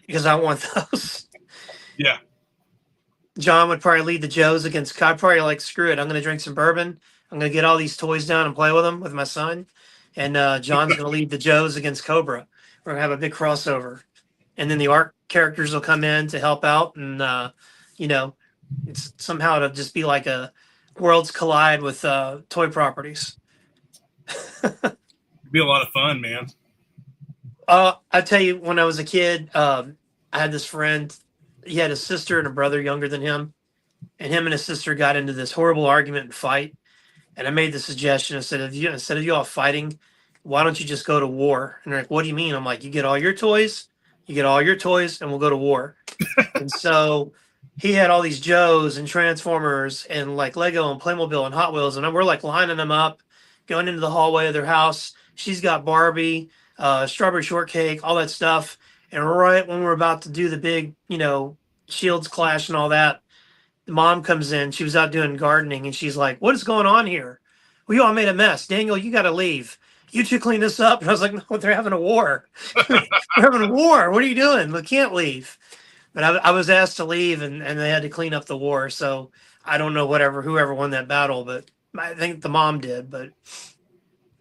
Speaker 1: because I want those.
Speaker 2: Yeah.
Speaker 1: John would probably lead the Joes against. I'd probably like, screw it. I'm going to drink some bourbon. I'm going to get all these toys down and play with them with my son. And John's going to lead the Joes against Cobra. We're going to have a big crossover. And then the ARC characters will come in to help out. And, it's somehow to just be like a worlds collide with toy properties.
Speaker 2: It'd be a lot of fun, man.
Speaker 1: I tell you, when I was a kid, I had this friend. He had a sister and a brother younger than him, and him and his sister got into this horrible argument and fight. And I made the suggestion, instead of you all fighting, why don't you just go to war? And they're like, what do you mean? I'm like, you get all your toys, and we'll go to war. And so he had all these Joes and Transformers and like Lego and Playmobil and Hot Wheels, and we're like lining them up, going into the hallway of their house. She's got Barbie, strawberry shortcake, all that stuff. And right when we're about to do the big, shields clash and all that, the mom comes in. She was out doing gardening, and she's like, what is going on here? We all made a mess. Daniel, you got to leave. You 2 clean this up. And I was like, no, they're having a war. They're having a war. What are you doing? We can't leave. But I was asked to leave, and they had to clean up the war. So I don't know whoever won that battle, but I think the mom did. But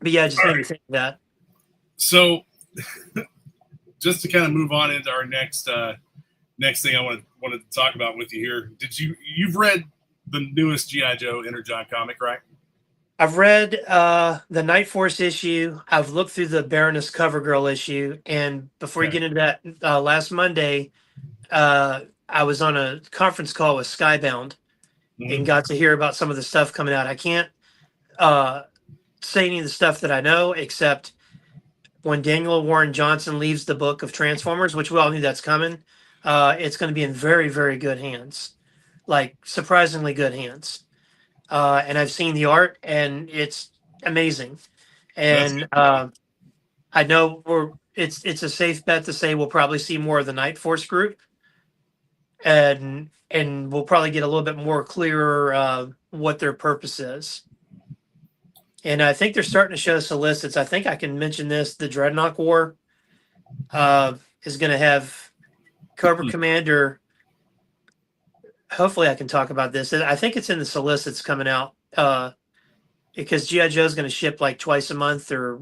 Speaker 1: yeah, just made me think of that.
Speaker 2: So just to kind of move on into our next thing I wanted to talk about with you here. You've read the newest G.I. Joe Energon comic, right?
Speaker 1: I've read the Night Force issue. I've looked through the Baroness CoverGirl issue. And before you get into that, last Monday, I was on a conference call with Skybound and got to hear about some of the stuff coming out. I can't say any of the stuff that I know, except when Daniel Warren Johnson leaves the book of Transformers, which we all knew that's coming, it's going to be in very, very good hands, like surprisingly good hands. And I've seen the art, and it's amazing. And I know it's a safe bet to say we'll probably see more of the Night Force group, and we'll probably get a little bit more clearer what their purpose is. And I think they're starting to show solicits. I think I can mention this: the Dreadnought War is going to have Cobra Commander. Hopefully I can talk about this. I think it's in the solicits coming out because G.I. Joe is going to ship like twice a month or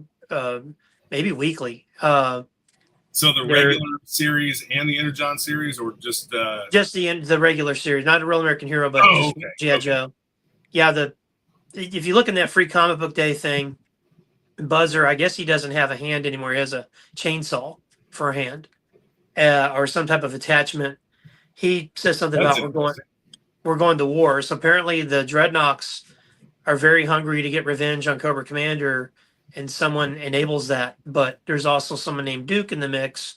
Speaker 1: maybe weekly.
Speaker 2: So the regular series and the Energon series, or just
Speaker 1: the regular series, not a Real American Hero, but G.I. Joe. Yeah, if you look in that free comic book day thing, Buzzer, I guess he doesn't have a hand anymore. He has a chainsaw for a hand, or some type of attachment. He says something
Speaker 2: That's
Speaker 1: about
Speaker 2: interesting.
Speaker 1: we're going to war. So apparently the Dreadnoks are very hungry to get revenge on Cobra Commander, and someone enables that. But there's also someone named Duke in the mix,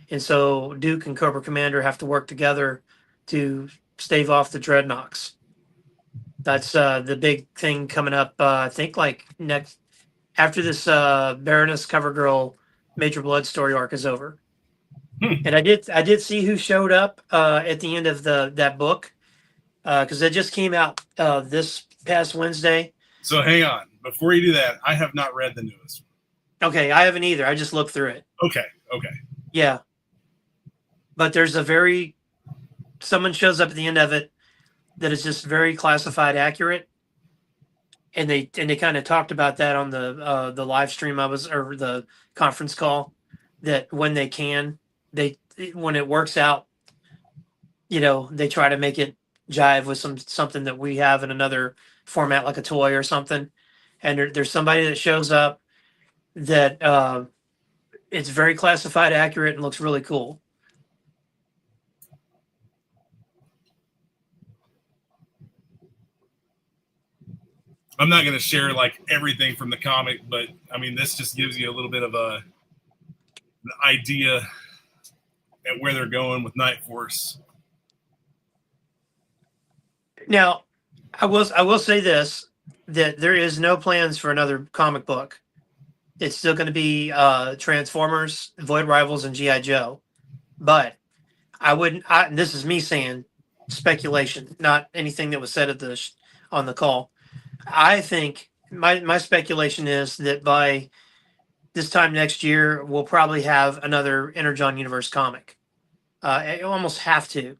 Speaker 1: and so Duke and Cobra Commander have to work together to stave off the Dreadnoks. That's the big thing coming up. I think like next after this Baroness Covergirl Major Blood story arc is over. And I did see who showed up at the end of that book, because it just came out this past Wednesday.
Speaker 2: So hang on, before you do that, I have not read the newest
Speaker 1: one. Okay, I haven't either. I just looked through it.
Speaker 2: Okay.
Speaker 1: Yeah, but there's someone shows up at the end of it that is just very classified accurate, and they kind of talked about that on the live stream or the conference call, that when they can, when it works out, they try to make it jive with something that we have in another format, like a toy or something. And there's somebody that shows up that it's very classified accurate and looks really cool.
Speaker 2: I'm not going to share like everything from the comic, but I mean, this just gives you a little bit of an idea at where they're going with Night Force.
Speaker 1: Now, I will say this, that there is no plans for another comic book. It's still going to be Transformers, Void Rivals, and G.I. Joe. But I wouldn't. This is me saying speculation, not anything that was said on the call. I think my speculation is that by this time next year, we'll probably have another Energon Universe comic. You almost have to,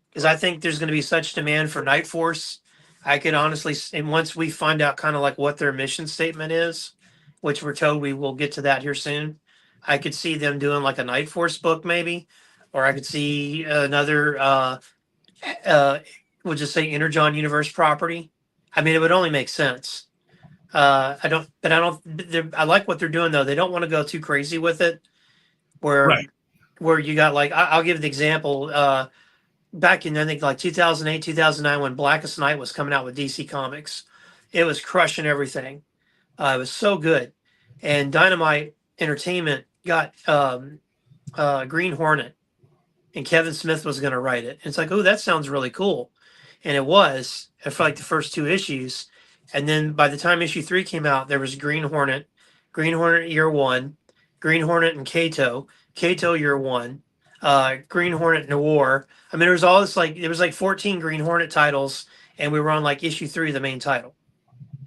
Speaker 1: because I think there's going to be such demand for Night Force. I could honestly, and once we find out kind of like what their mission statement is, which we're told we will get to that here soon, I could see them doing like a Night Force book maybe, or I could see another, we'll just say Energon Universe property. I mean, it would only make sense. I like what they're doing though. They don't want to go too crazy with it, where you got like, I'll give the example. Back in, I think, like 2008, 2009, when Blackest Night was coming out with DC Comics, it was crushing everything. It was so good. And Dynamite Entertainment got Green Hornet, and Kevin Smith was going to write it. And it's like, oh, that sounds really cool. And it was for like the first 2 issues. And then by the time issue 3 came out, there was Green Hornet Year 1, Green Hornet and Kato Year 1, Green Hornet Noir. I mean, there was all this, like, there was like 14 Green Hornet titles, and we were on like issue 3 of the main title,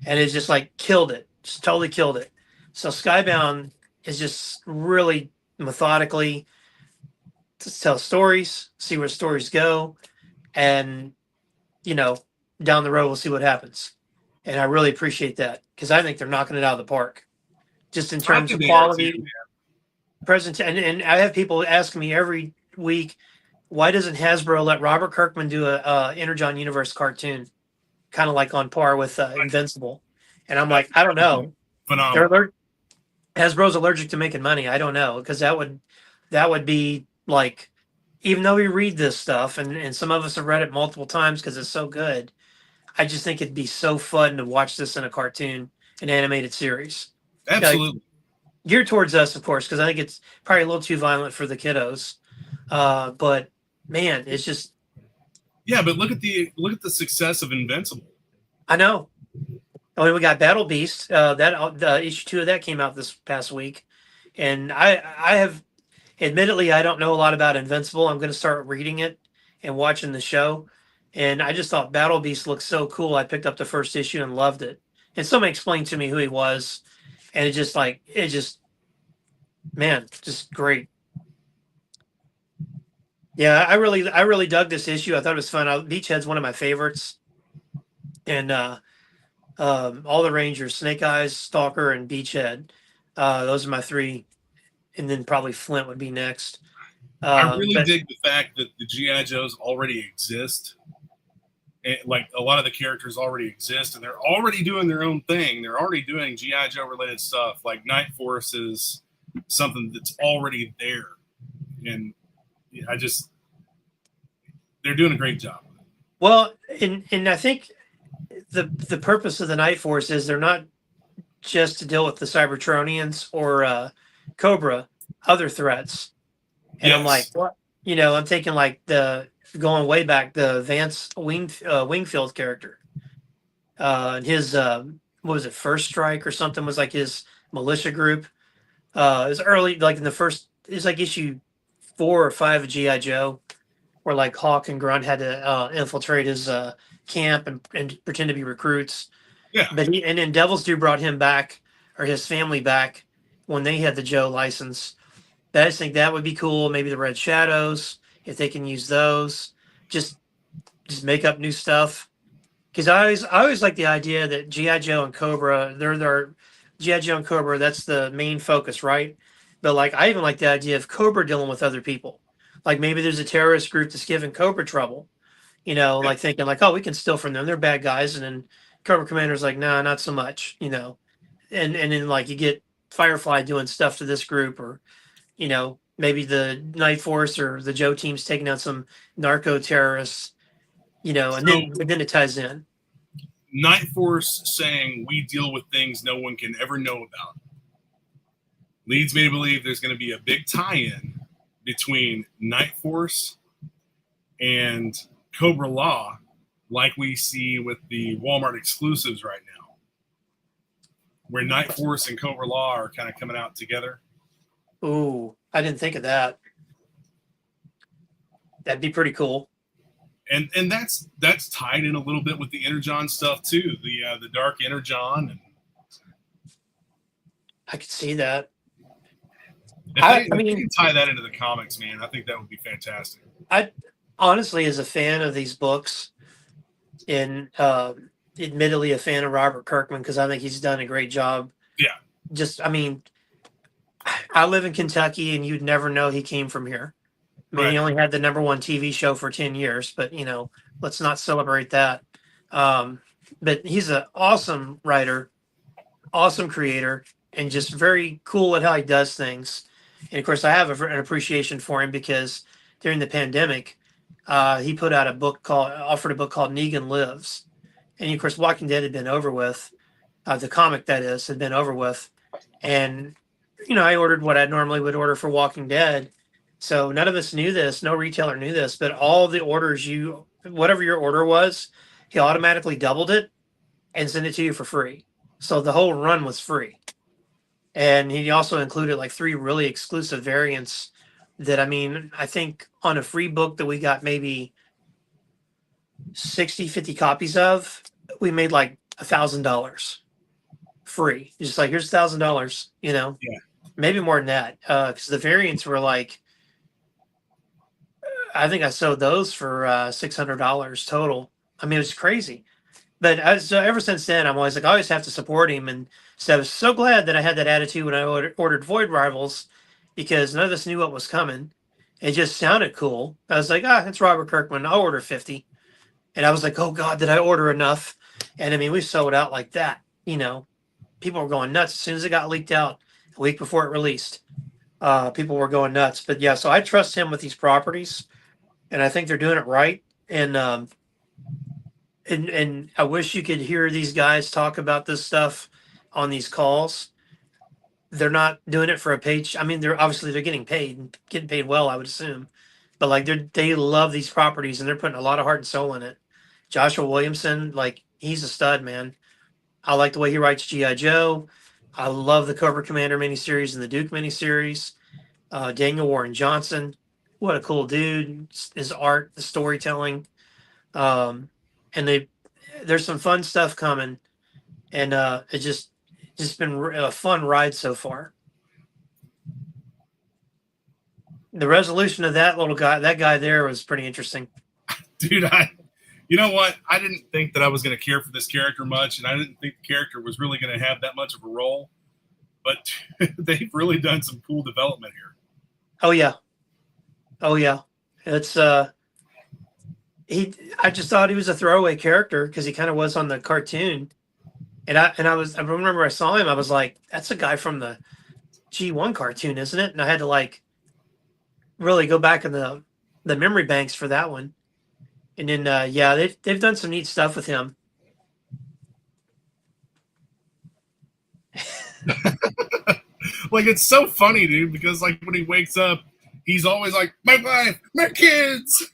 Speaker 1: and it just like killed it, just totally killed it. So Skybound is just really methodically to tell stories, see where stories go, and down the road we'll see what happens. And I really appreciate that, because I think they're knocking it out of the park, just in terms of quality. Present, and I have people asking me every week, why doesn't Hasbro let Robert Kirkman do a Energon Universe cartoon, kind of like on par with Invincible? And I'm like, I don't know.
Speaker 2: Phenomenal.
Speaker 1: Hasbro's allergic to making money. I don't know, because that would be like, even though we read this stuff, and some of us have read it multiple times because it's so good, I just think it'd be so fun to watch this in a cartoon, an animated series.
Speaker 2: Absolutely.
Speaker 1: Like, geared towards us, of course, because I think it's probably a little too violent for the kiddos. But man, it's just,
Speaker 2: but look at the success of Invincible.
Speaker 1: I know. I mean, we got Battle Beast. That issue 2 of that came out this past week, and I have, admittedly, I don't know a lot about Invincible. I'm going to start reading it and watching the show, and I just thought Battle Beast looked so cool. I picked up the first issue and loved it. And somebody explained to me who he was. And just great. Yeah, I really dug this issue. I thought it was fun. Beachhead's one of my favorites. And all the Rangers, Snake Eyes, Stalker, and Beachhead. Those are my 3. And then probably Flint would be next.
Speaker 2: I really dig the fact that the G.I. Joes already exist. like a lot of the characters already exist and they're already doing their own thing. They're already doing G.I. Joe related stuff. Like Night Force is something that's already there. And they're doing a great job.
Speaker 1: Well, and I think the purpose of the Night Force is they're not just to deal with the Cybertronians or Cobra, other threats. And yes. I'm like, what? You know, I'm taking like going way back, the Vance Wingfield character. And his, what was it, First Strike or something was like his militia group. It was early, like in the first, it was like issue 4 or 5 of G.I. Joe, where like Hawk and Grunt had to infiltrate his camp and pretend to be recruits.
Speaker 2: Yeah.
Speaker 1: But and then Devil's Due brought him back, or his family back, when they had the Joe license. But I just think that would be cool. Maybe the Red Shadows, if they can use those, just make up new stuff. Because I always like the idea that G.I. Joe and Cobra, they're G.I. Joe and Cobra, that's the main focus, right? But like I even like the idea of Cobra dealing with other people. Like maybe there's a terrorist group that's giving Cobra trouble, you know, like thinking like, oh, we can steal from them. They're bad guys. And then Cobra Commander's like, nah, not so much, you know. And then like you get Firefly doing stuff to this group, or, you know, maybe the Night Force or the Joe team's taking out some narco terrorists, you know, and then it ties in.
Speaker 2: Night Force saying we deal with things no one can ever know about leads me to believe there's going to be a big tie-in between Night Force and Cobra Law, like we see with the Walmart exclusives right now, where Night Force and Cobra Law are kind of coming out together.
Speaker 1: Ooh, I didn't think of that. That'd be pretty cool.
Speaker 2: And that's tied in a little bit with the Energon stuff too, the Dark Energon. And
Speaker 1: I could see that.
Speaker 2: I mean, you can tie that into the comics, man. I think that would be fantastic.
Speaker 1: I honestly, as a fan of these books, and admittedly a fan of Robert Kirkman, because I think he's done a great job.
Speaker 2: Yeah.
Speaker 1: Just, I mean, I live in Kentucky, and you'd never know he came from here. I mean, He only had the #1 TV show for 10 years, but, you know, let's not celebrate that. But he's an awesome writer, awesome creator, and just very cool at how he does things. And, of course, I have an appreciation for him because during the pandemic, he put out offered a book called Negan Lives. And, of course, Walking Dead had been over with. The comic, that is, had been over with. And, you know, I ordered what I normally would order for Walking Dead. So none of us knew this. No retailer knew this. But all the orders whatever your order was, he automatically doubled it and sent it to you for free. So the whole run was free. And he also included like 3 really exclusive variants that, I mean, I think on a free book that we got maybe 60, 50 copies of, we made like $1,000 free. Just like, here's $1,000, you know, maybe more than that. Because the variants were like, I think I sold those for $600 total. I mean, it was crazy. But so ever since then, I'm always like, I always have to support him. And so I was so glad that I had that attitude when I ordered Void Rivals, because none of us knew what was coming. It just sounded cool. I was like, it's Robert Kirkman. I'll order 50. And I was like, oh, God, did I order enough? And I mean, we sold out like that. You know, people were going nuts as soon as it got leaked out a week before it released. People were going nuts. But yeah, so I trust him with these properties, and I think they're doing it right. And I wish you could hear these guys talk about this stuff on these calls. They're not doing it for a page. I mean, they're getting paid well, I would assume. But like they love these properties, and they're putting a lot of heart and soul in it. Joshua Williamson, like, he's a stud, man. I like the way he writes G.I. Joe. I love the Cobra Commander miniseries and the Duke miniseries. Daniel Warren Johnson, what a cool dude. His art, the storytelling. And there's some fun stuff coming. And it's just been a fun ride so far. The resolution of that guy there was pretty interesting.
Speaker 2: Dude, you know what? I didn't think that I was going to care for this character much, and I didn't think the character was really going to have that much of a role. But they've really done some cool development here.
Speaker 1: Oh yeah. It's I just thought he was a throwaway character because he kind of was on the cartoon. And I remember I saw him, I was like, that's a guy from the G1 cartoon, isn't it? And I had to like really go back in the memory banks for that one. And then yeah, they've done some neat stuff with him.
Speaker 2: Like, it's so funny, dude, because like when he wakes up, he's always like, my wife, my kids.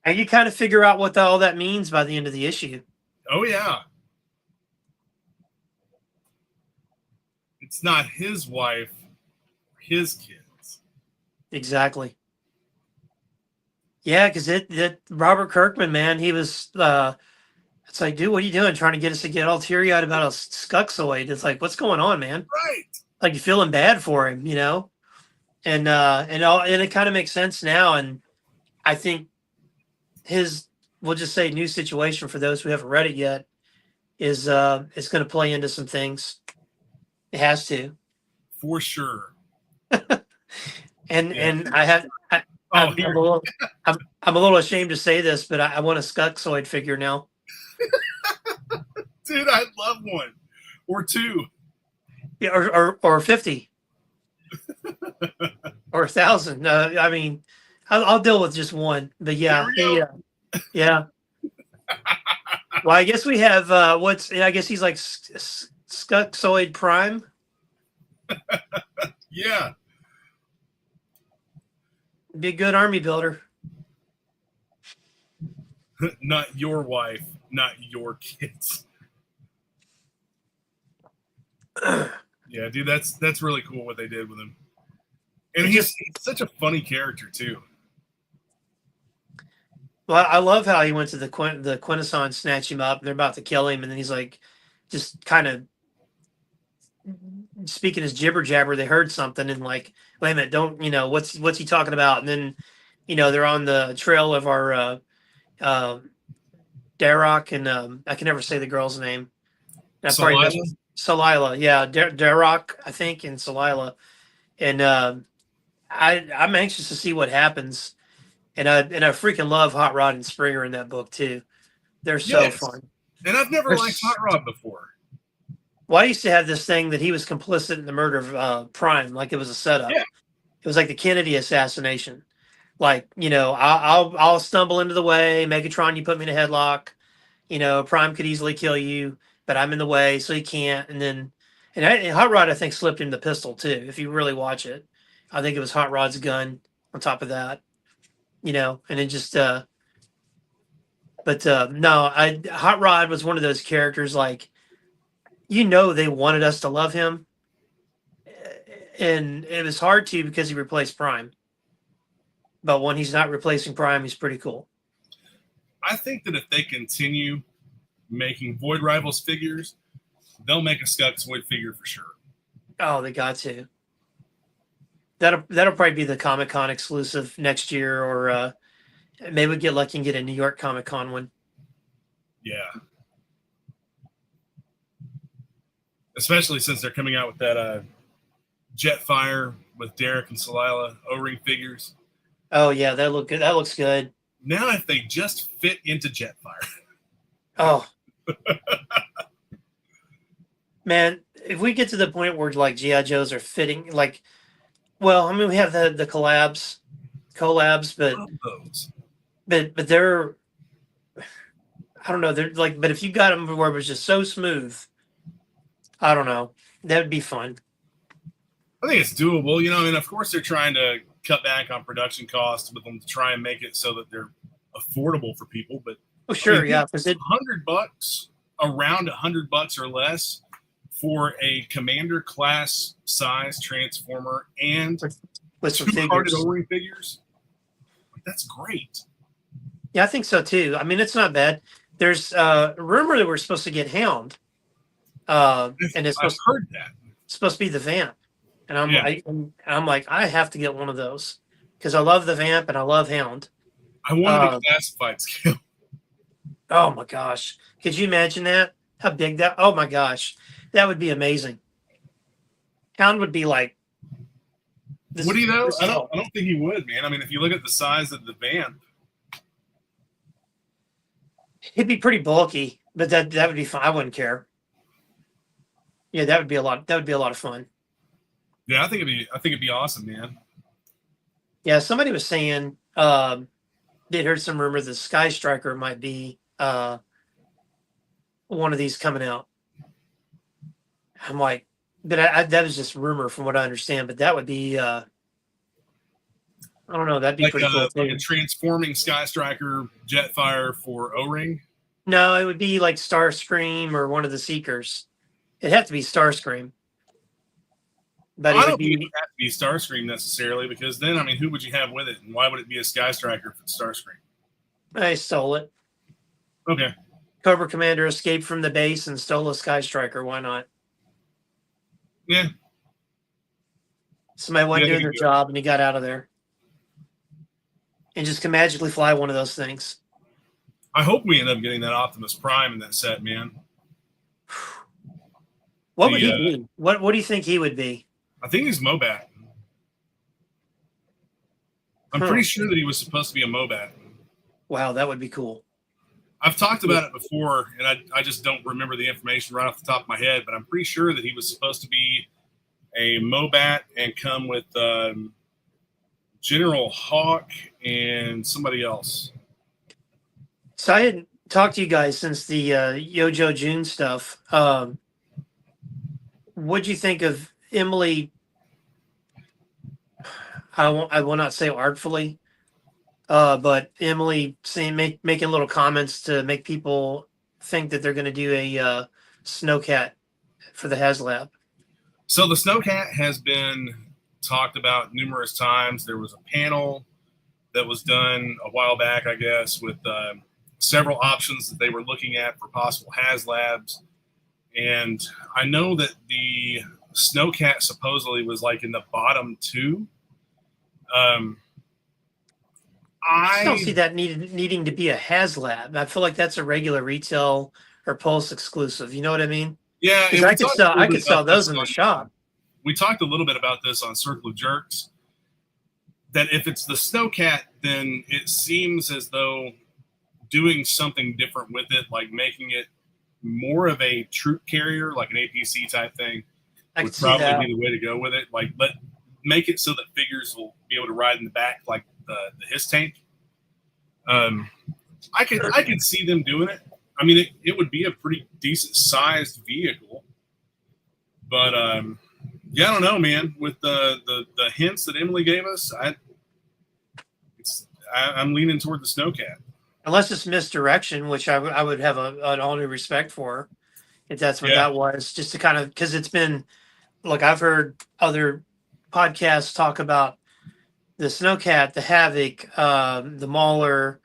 Speaker 1: And you kind of figure out what all that means by the end of the issue.
Speaker 2: Oh yeah. It's not his wife, his kids.
Speaker 1: Exactly. Yeah, because that Robert Kirkman, man, he was it's like, dude, what are you doing? Trying to get us to get all teary-eyed about a Skuxoid. It's like, what's going on, man?
Speaker 2: Right.
Speaker 1: Like, you're feeling bad for him, you know? And it kind of makes sense now. And I think his, we'll just say, new situation, for those who haven't read it yet, is it's going to play into some things. It has to.
Speaker 2: For sure.
Speaker 1: And I'm a little ashamed to say this, but I want a Skuxoid figure now.
Speaker 2: Dude, I'd love one or two.
Speaker 1: Yeah, or 50 or 1,000. I mean, I'll deal with just one. But yeah, yeah. Well, I guess we have I guess he's like Skuxoid Prime.
Speaker 2: Yeah.
Speaker 1: Be a good army builder.
Speaker 2: Not your wife, not your kids. Yeah, dude, that's really cool what they did with him. And he's such a funny character too.
Speaker 1: Well, I love how he went to the Quintesson, snatch him up, and they're about to kill him, and then he's like, just kind of speaking his jibber jabber. They heard something, and like, wait a minute, don't, what's he talking about? And then, they're on the trail of our Darrock, and I can never say the girl's name. Salila, yeah, Darrock, I think, and Salila, and I'm anxious to see what happens. And I freaking love Hot Rod and Springer in that book too. They're so fun.
Speaker 2: And I've never liked Hot Rod before.
Speaker 1: Well, I used to have this thing that he was complicit in the murder of Prime, like it was a setup.
Speaker 2: Yeah.
Speaker 1: It was like the Kennedy assassination. Like, I'll stumble into the way. Megatron, you put me in a headlock. Prime could easily kill you, but I'm in the way, so he can't. And Hot Rod, I think, slipped him the pistol too. If you really watch it, I think it was Hot Rod's gun on top of that. And it just, no, Hot Rod was one of those characters, like, they wanted us to love him. And it was hard to, because he replaced Prime. But when he's not replacing Prime, he's pretty cool.
Speaker 2: I think that if they continue making Void Rivals figures, they'll make a Skuxoid figure for sure.
Speaker 1: Oh, they got to. That'll probably be the Comic-Con exclusive next year, or maybe we'll get lucky and get a New York Comic-Con one.
Speaker 2: Yeah. Especially since they're coming out with that Jetfire with Derek and Salila O-ring figures.
Speaker 1: Oh, yeah, that looks good.
Speaker 2: Now if they just fit into Jetfire.
Speaker 1: Oh. Man, if we get to the point where, like, G.I. Joes are fitting, like, well, I mean, we have the collabs, but they're, I don't know, they're like, but if you got them where it was just so smooth, I don't know, that would be fun.
Speaker 2: I think it's doable. I mean, of course they're trying to cut back on production costs with them to try and make it so that they're affordable for people. But
Speaker 1: oh, sure, yeah, because
Speaker 2: $100, around $100 or less, for a Commander class size Transformer and
Speaker 1: with some
Speaker 2: two-carded O-ring figures, that's great.
Speaker 1: Yeah, I think so too. I mean, it's not bad. There's a rumor that we're supposed to get Hound, and it's
Speaker 2: I've heard that.
Speaker 1: It's supposed to be the Vamp, and I'm like, I have to get one of those because I love the Vamp and I love Hound.
Speaker 2: I wanted a classified scale.
Speaker 1: Oh my gosh, could you imagine that? How big that? Oh my gosh. That would be amazing. Hound would be like.
Speaker 2: Would he though? I don't think he would, man. I mean, if you look at the size of the Vamp,
Speaker 1: He'd be pretty bulky, but that would be fun. I wouldn't care. Yeah, that would be a lot. That would be a lot of fun.
Speaker 2: Yeah, I think it'd be awesome, man.
Speaker 1: Yeah, somebody was saying they'd heard some rumor that Sky Striker might be one of these coming out. I'm like, but that was just rumor from what I understand. But that would be, I don't know, that'd be pretty cool
Speaker 2: like
Speaker 1: too.
Speaker 2: a transforming Sky Striker Jetfire for O-Ring.
Speaker 1: No, it would be like Starscream or one of the Seekers. It'd have to be Starscream. But
Speaker 2: I don't think it would have to be Starscream necessarily, because then, I mean, who would you have with it, and why would it be a Sky Striker if it's Starscream?
Speaker 1: I stole it.
Speaker 2: Okay.
Speaker 1: Cobra Commander escaped from the base and stole a Sky Striker. Why not?
Speaker 2: Yeah.
Speaker 1: Somebody wasn't doing their job and he got out of there. And just can magically fly one of those things.
Speaker 2: I hope we end up getting that Optimus Prime in that set, man.
Speaker 1: What would he be? What do you think he would be?
Speaker 2: I think he's Mobat. I'm pretty sure that he was supposed to be a Mobat.
Speaker 1: Wow, that would be cool.
Speaker 2: I've talked about it before, and I just don't remember the information right off the top of my head, but I'm pretty sure that he was supposed to be a Mobat and come with General Hawk and somebody else.
Speaker 1: So I hadn't talked to you guys since the Yojo June stuff. What'd you think of Emily? I will not say artfully, but Emily making little comments to make people think that they're going to do a Snowcat for the HasLab.
Speaker 2: So the Snowcat has been talked about numerous times. There was a panel that was done a while back, I guess, with several options that they were looking at for possible HasLabs. And I know that the Snowcat supposedly was like in the bottom two. I
Speaker 1: don't see that needing to be a HasLab. I feel like that's a regular retail or Pulse exclusive. You know what I mean?
Speaker 2: Yeah,
Speaker 1: I could sell those in the shop.
Speaker 2: We talked a little bit about this on Circle of Jerks. That if it's the Snowcat, then it seems as though doing something different with it, like making it more of a troop carrier, like an APC type thing, would probably be the way to go with it. Like, make it so that figures will be able to ride in the back, like the HISS tank. I could see them doing it. I mean, it would be a pretty decent sized vehicle, but yeah, I don't know, man. With the hints that Emily gave us, I'm leaning toward the Snowcat.
Speaker 1: Unless it's misdirection, which I would have an all new respect for, if that's what that was. Just to kind of, because it's been, look, I've heard other podcasts talk about the Snowcat, the Havoc, the Mauler.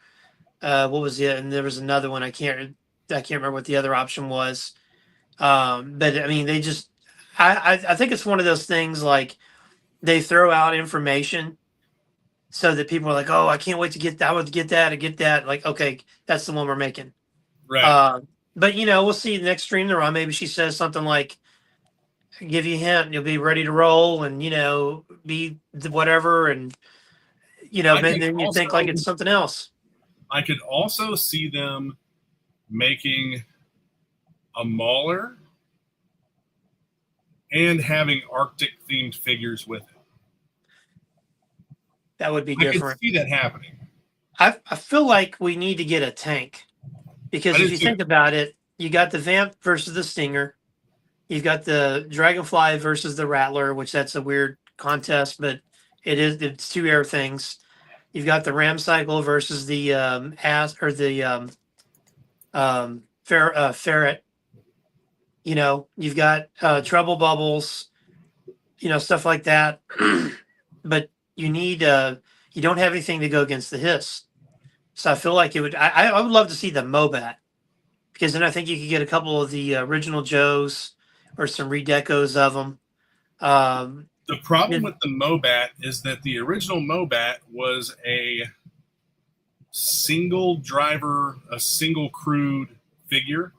Speaker 1: What was it? And there was another one. I can't remember what the other option was. But I mean, they just, I think it's one of those things like they throw out information so that people are like, oh, I can't wait to get that. I would get that. I get that. Like, okay, that's the one we're making.
Speaker 2: Right.
Speaker 1: But we'll see the next stream they're on. Maybe she says something like, give you a hint, and you'll be ready to roll, and be whatever, and then you think like it's something else.
Speaker 2: I could also see them making a Mauler and having Arctic themed figures with it.
Speaker 1: That would be different.
Speaker 2: I can see that happening.
Speaker 1: I feel like we need to get a tank, because if you think about it, you got the Vamp versus the Stinger. You've got the Dragonfly versus the Rattler, which that's a weird contest, but it's two air things. You've got the Ramcycle versus the Ferret. You've got Trouble Bubbles, stuff like that. But you need you don't have anything to go against the HISS. So I feel like it would. I would love to see the Mobat, because then I think you could get a couple of the original Joes or some redecos of them.
Speaker 2: The problem with the Mobat is that the original Mobat was a single driver, a single crewed figure.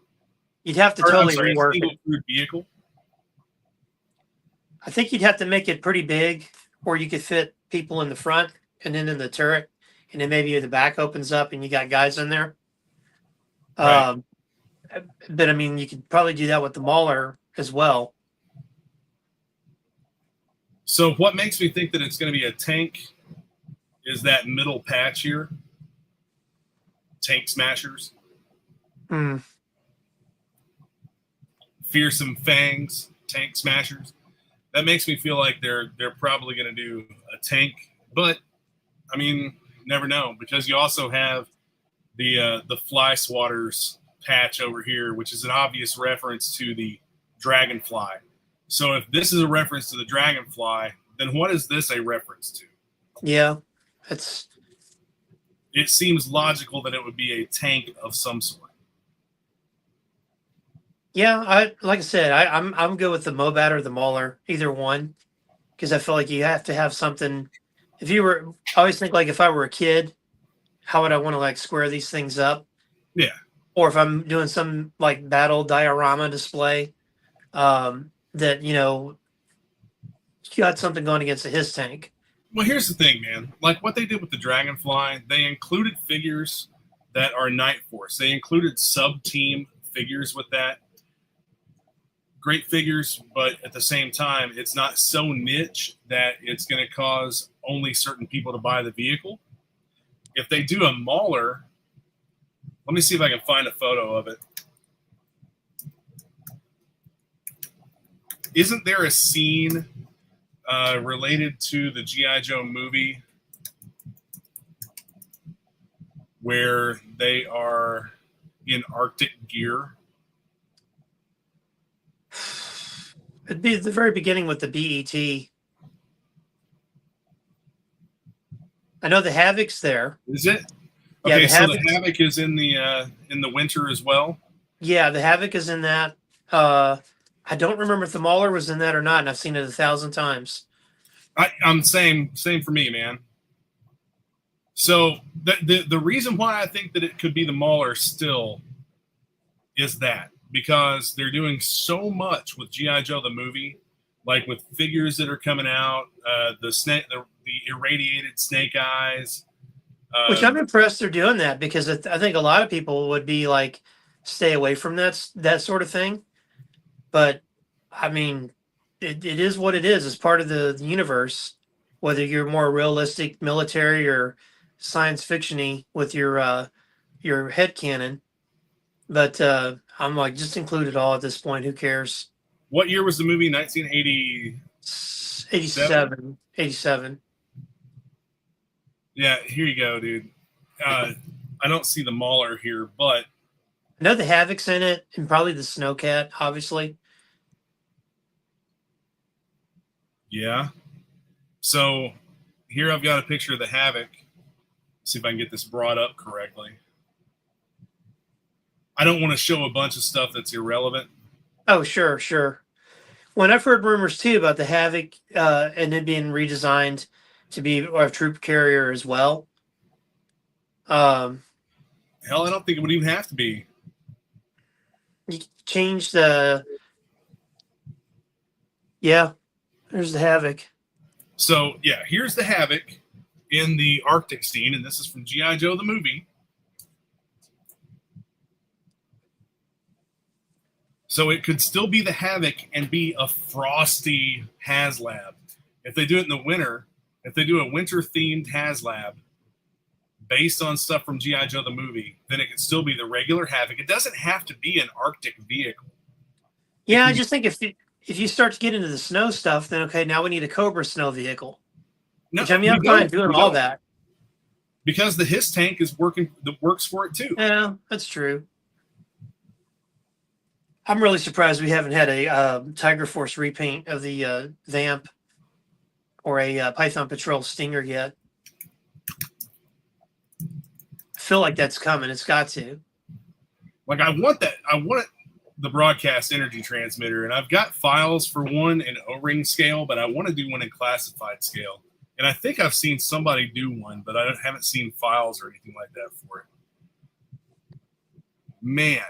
Speaker 1: You'd have to totally rework
Speaker 2: a single crewed vehicle.
Speaker 1: I think you'd have to make it pretty big, or you could fit people in the front and then in the turret, and then maybe the back opens up and you got guys in there.
Speaker 2: Right.
Speaker 1: Um, but I mean, you could probably do that with the Mauler as well.
Speaker 2: So what makes me think that it's going to be a tank is that middle patch here. Tank smashers.
Speaker 1: Mm.
Speaker 2: Fearsome fangs, tank smashers. That makes me feel like they're probably going to do a tank, but I mean, never know, because you also have the fly swatters patch over here, which is an obvious reference to the dragonfly. So if this is a reference to the dragonfly, then what is this a reference to?
Speaker 1: Yeah,
Speaker 2: it seems logical that it would be a tank of some sort.
Speaker 1: Yeah, like I said, I'm good with the Mobat or the Mauler, either one, because I feel like you have to have something. If you were, I always think like if I were a kid, how would I want to like square these things up?
Speaker 2: Yeah.
Speaker 1: Or if I'm doing some like battle diorama display, that got something going against a his tank.
Speaker 2: Well, here's the thing, man. Like what they did with the Dragonfly, they included figures that are Night Force. They included sub-team figures with that. Great figures, but at the same time, it's not so niche that it's going to cause only certain people to buy the vehicle. If they do a Mauler, let me see if I can find a photo of it. Isn't there a scene related to the G.I. Joe movie where they are in Arctic gear?
Speaker 1: It'd be at the very beginning with the BET. I know the Havoc's there.
Speaker 2: Is it?
Speaker 1: Yeah,
Speaker 2: okay, so the Havoc is in the winter as well.
Speaker 1: Yeah, the Havoc is in that. I don't remember if the Mauler was in that or not, and I've seen it 1,000 times.
Speaker 2: I'm same for me, man. So the reason why I think that it could be the Mauler still is that because they're doing so much with G.I. Joe the movie, like with figures that are coming out, the irradiated snake eyes.
Speaker 1: Which I'm impressed they're doing that because I think a lot of people would be like, stay away from that sort of thing. But I mean, it is what it is. It's part of the universe, whether you're more realistic military or science fictiony with your headcanon. But I'm like, just include it all at this point. Who cares?
Speaker 2: What year was the movie? 1980.
Speaker 1: 87. 87.
Speaker 2: Yeah, here you go, dude. I don't see the Mauler here, but
Speaker 1: I know the Havoc's in it, and probably the Snowcat, obviously.
Speaker 2: Yeah. So here I've got a picture of the Havoc. See if I can get this brought up correctly. I don't want to show a bunch of stuff that's irrelevant.
Speaker 1: Oh, sure. When I've heard rumors too about the Havoc and it being redesigned to be a troop carrier as well.
Speaker 2: Hell, I don't think it would even have to be.
Speaker 1: You change the. Yeah, there's the Havoc.
Speaker 2: So yeah, here's the Havoc in the Arctic scene, and this is from G.I. Joe the movie. So it could still be the Havoc and be a frosty HasLab. If they do it in the winter, if they do a winter-themed HasLab based on stuff from G.I. Joe the movie, then it could still be the regular Havoc. It doesn't have to be an Arctic vehicle.
Speaker 1: Yeah, I just think if you start to get into the snow stuff, then okay, now we need a Cobra snow vehicle. No, which I mean, I'm fine doing all that.
Speaker 2: Because the HISS tank is working, that works for it too.
Speaker 1: Yeah, that's true. I'm really surprised we haven't had a Tiger Force repaint of the Vamp or a Python Patrol Stinger yet. I feel like that's coming. It's got to.
Speaker 2: Like I want that. I want the broadcast energy transmitter, and I've got files for one in O-ring scale, but I want to do one in classified scale. And I think I've seen somebody do one, but I haven't seen files or anything like that for it. Man,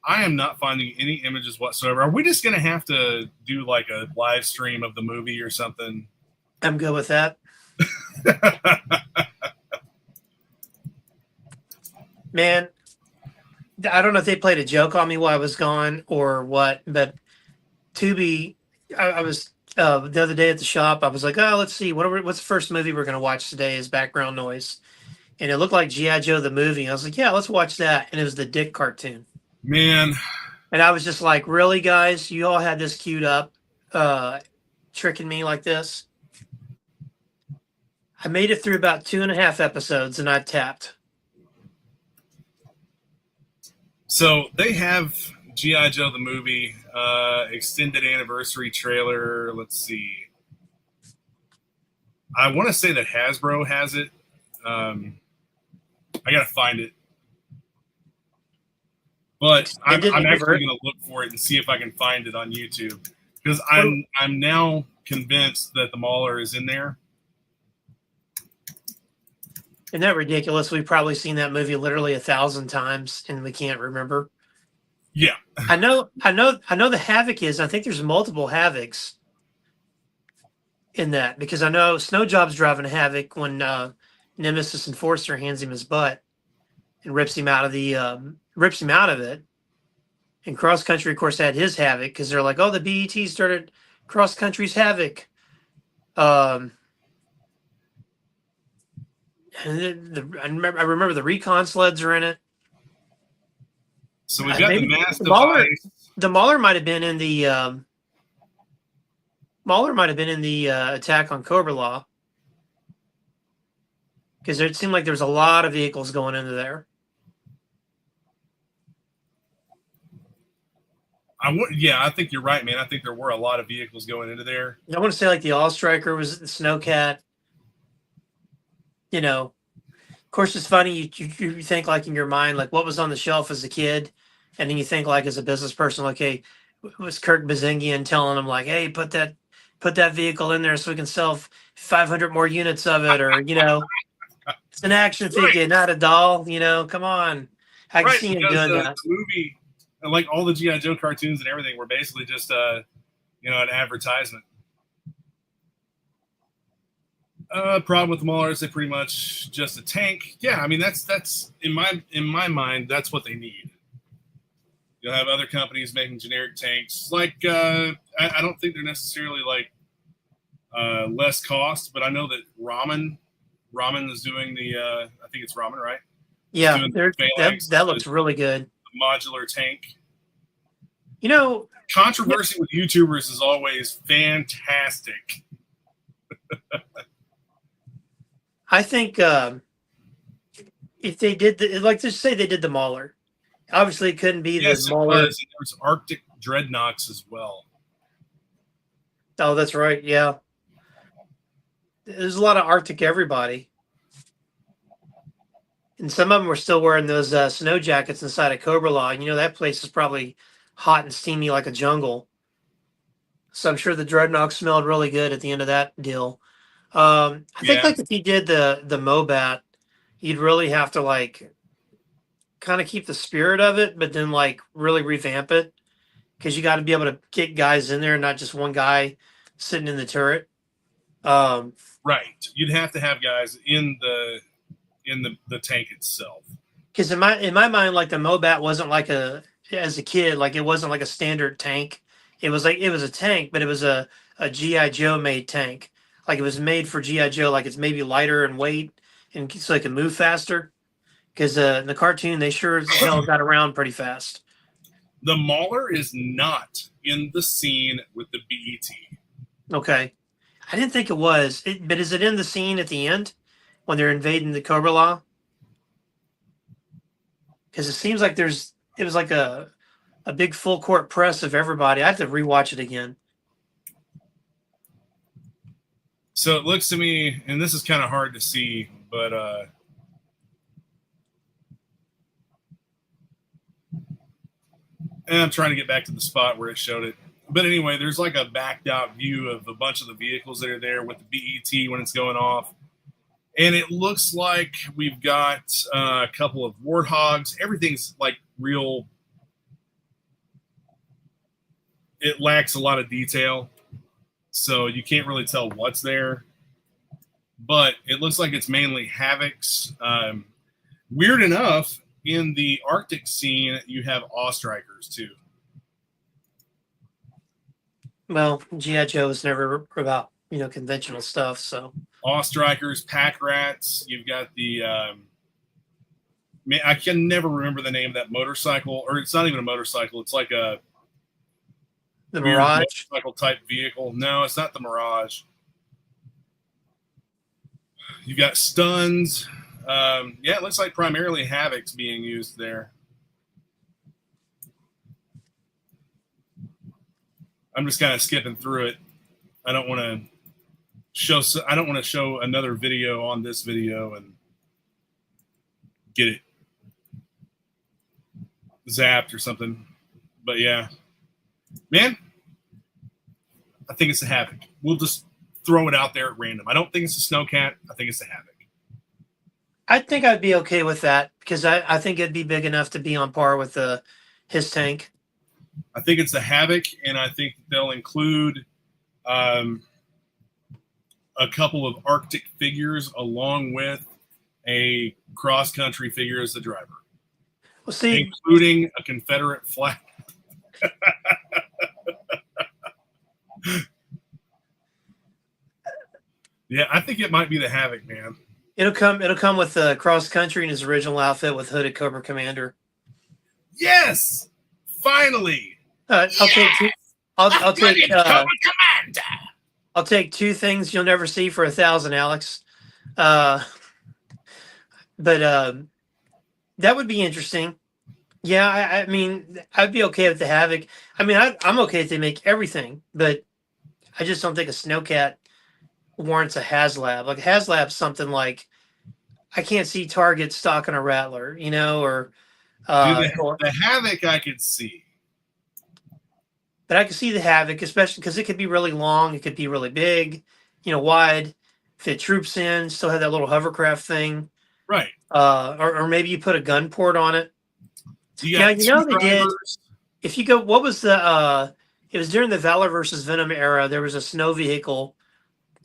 Speaker 2: I am not finding any images whatsoever. Are we just going to have to do like a live stream of the movie or something?
Speaker 1: I'm good with that. Man, I don't know if they played a joke on me while I was gone or what, but Tubi, I was the other day at the shop. I was like, oh, let's see, what's the first movie we're going to watch today as background noise, and it looked like GI Joe the movie. I was like, yeah, let's watch that, and it was the Dick cartoon.
Speaker 2: Man,
Speaker 1: And I was just like, really, guys, you all had this queued up, uh, tricking me like this. I made it through about 2.5 episodes, and I tapped.
Speaker 2: so they have GI Joe the movie extended anniversary trailer. Let's see. I want to say that Hasbro has it. I gotta find it, but I'm actually gonna look for it and see if I can find it on YouTube, because I'm now convinced that the Mauler is in there.
Speaker 1: Isn't that ridiculous? We've probably seen that movie literally 1,000 times and we can't remember.
Speaker 2: Yeah,
Speaker 1: I know the Havoc is. I think there's multiple Havocs in that, because I know Snowjob's driving a Havoc when Nemesis Enforcer hands him his butt and rips him out of it. And Cross Country, of course, had his Havoc because they're like, oh, the BET started Cross Country's Havoc. And I remember the Recon sleds are in it.
Speaker 2: So we've got the mass
Speaker 1: device. The Mauler might have been in the attack on Cobra Law, because it seemed like there was a lot of vehicles going into there.
Speaker 2: I think you're right, man. I think there were a lot of vehicles going into there.
Speaker 1: I want to say like the All Striker was the Snowcat. You know, of course, it's funny. You think like in your mind, like what was on the shelf as a kid, and then you think like as a business person, like, hey, was Kirk Bazingian telling him like, hey, put that vehicle in there so we can sell 500 more units of it, or it's an action figure, not a doll. Come on, I can see him doing that.
Speaker 2: The movie, like all the GI Joe cartoons and everything, were basically just an advertisement. Problem with the Mauler is they pretty much just a tank. Yeah, I mean that's in my mind, that's what they need. You'll have other companies making generic tanks. Like I don't think they're necessarily like less cost, but I know that Ramen is doing the I think it's Ramen, right?
Speaker 1: Yeah, that looks really good.
Speaker 2: Modular tank.
Speaker 1: Controversy
Speaker 2: with YouTubers is always fantastic.
Speaker 1: I think if they did just say they did the Mauler, obviously it couldn't be the Mauler.
Speaker 2: There was Arctic Dreadnoks as well.
Speaker 1: Oh, that's right. Yeah, there's a lot of Arctic everybody, and some of them were still wearing those snow jackets inside of Cobra Law. That place is probably hot and steamy like a jungle. So I'm sure the Dreadnought smelled really good at the end of that deal. I think like if you did the Mobat, you'd really have to like kind of keep the spirit of it, but then like really revamp it, because you got to be able to get guys in there, not just one guy sitting in the turret.
Speaker 2: Right, you'd have to have guys in the tank itself.
Speaker 1: Because in my mind, like the Mobat wasn't like as a kid, like it wasn't like a standard tank. It was a tank, but it was a GI Joe made tank. Like it was made for GI Joe, like it's maybe lighter in weight and so it can move faster. Because in the cartoon, they sure as hell got around pretty fast.
Speaker 2: The Mauler is not in the scene with the BET.
Speaker 1: Okay, I didn't think it was. But is it in the scene at the end when they're invading the Cobra Law? Because it seems like it was like a big full court press of everybody. I have to rewatch it again.
Speaker 2: So it looks to me, and this is kind of hard to see, but and I'm trying to get back to the spot where it showed it. But anyway, there's like a backed out view of a bunch of the vehicles that are there with the BET when it's going off. And it looks like we've got a couple of Warthogs. Everything's like real. It lacks a lot of detail, so you can't really tell what's there. But it looks like it's mainly Havocs. Weird enough, in the Arctic scene, you have awe strikers too.
Speaker 1: Well, G.I. Joe is never about, conventional stuff. So
Speaker 2: Awe strikers, pack rats. You've got the man, I can never remember the name of that motorcycle, or it's not even a motorcycle. It's like a
Speaker 1: the
Speaker 2: weird
Speaker 1: Mirage
Speaker 2: motorcycle type vehicle. No, it's not the Mirage. You've got stuns. Yeah, it looks like primarily Havoc's being used there. I'm just kind of skipping through it. I don't want to show another video on this video and get it zapped or something. But yeah, man, I think it's a Havoc. We'll just throw it out there at random. I don't think it's a Snowcat. I think it's a Havoc.
Speaker 1: I think I'd be okay with that because I think it'd be big enough to be on par with his tank.
Speaker 2: I think it's a Havoc, and I think they'll include a couple of Arctic figures along with a cross-country figure as the driver.
Speaker 1: Well, see,
Speaker 2: including a Confederate flag. Yeah, I think it might be the Havoc, man.
Speaker 1: It'll come with the cross country in his original outfit with hooded Cobra Commander.
Speaker 2: Yes, finally.
Speaker 1: I'll take two. I'll take Cobra Commander. I'll take two things you'll never see for 1,000, Alex. But that would be interesting. Yeah, I mean, I'd be okay with the Havoc. I mean, I'm okay if they make everything, but I just don't think a Snowcat warrants a HasLab. Like HasLab's something like I can't see Target stocking a Rattler, or
Speaker 2: the Havoc I could see.
Speaker 1: But I could see the Havoc, especially because it could be really long, it could be really big, wide, fit troops in, still have that little hovercraft thing.
Speaker 2: Right.
Speaker 1: Or maybe you put a gun port on it.
Speaker 2: Yeah,
Speaker 1: they did. If you go, what was the it was during the Valor versus Venom era, there was a snow vehicle.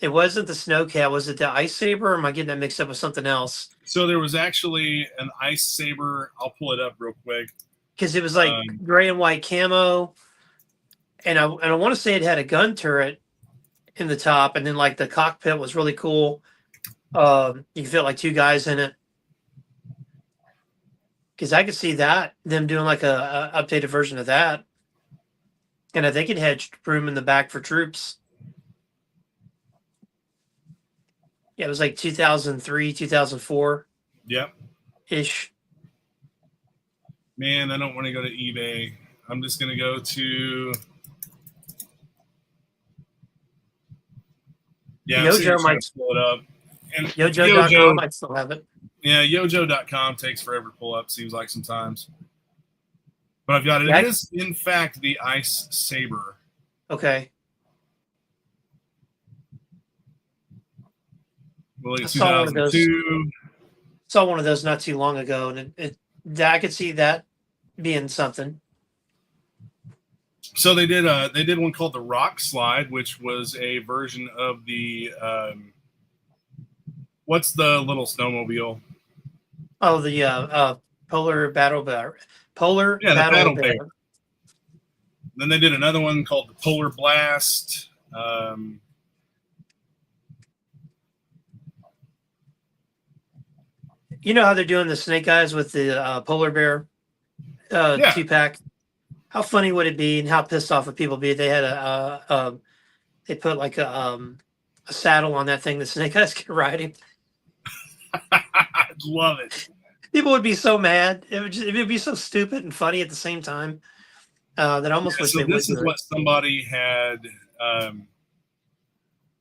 Speaker 1: It wasn't the Snowcat. Was it the Ice Saber? Or am I getting that mixed up with something else?
Speaker 2: So there was actually an Ice Saber. I'll pull it up real quick.
Speaker 1: Because it was like gray and white camo. And I want to say it had a gun turret in the top. And then like the cockpit was really cool. You could fit like two guys in it. Because I could see them doing like a updated version of that. And I think it had room in the back for troops. Yeah, it was like 2003, 2004.
Speaker 2: Yep.
Speaker 1: Ish.
Speaker 2: Man, I don't want to go to eBay. I'm just going to go to... Yeah,
Speaker 1: Yojo might
Speaker 2: pull it up. And
Speaker 1: Yojo.com might still have it.
Speaker 2: Yeah, Yojo.com takes forever to pull up, seems like sometimes. But I've got it. It is, in fact, the Ice Saber.
Speaker 1: Okay.
Speaker 2: Well, like 2002.
Speaker 1: Saw one of those not too long ago, and I could see that being something.
Speaker 2: So they did one called the Rock Slide, which was a version of the what's the little snowmobile?
Speaker 1: Oh, the Polar Battle Bear.
Speaker 2: Battle Bear. Then they did another one called the Polar Blast.
Speaker 1: You know how they're doing the Snake Eyes with the Polar Bear 2-pack? How funny would it be, and how pissed off would people be if they had they put like a saddle on that thing that Snake Eyes can ride him?
Speaker 2: I'd love it.
Speaker 1: People would be so mad. It would be so stupid and funny at the same time. That almost wish they would.
Speaker 2: This is what somebody had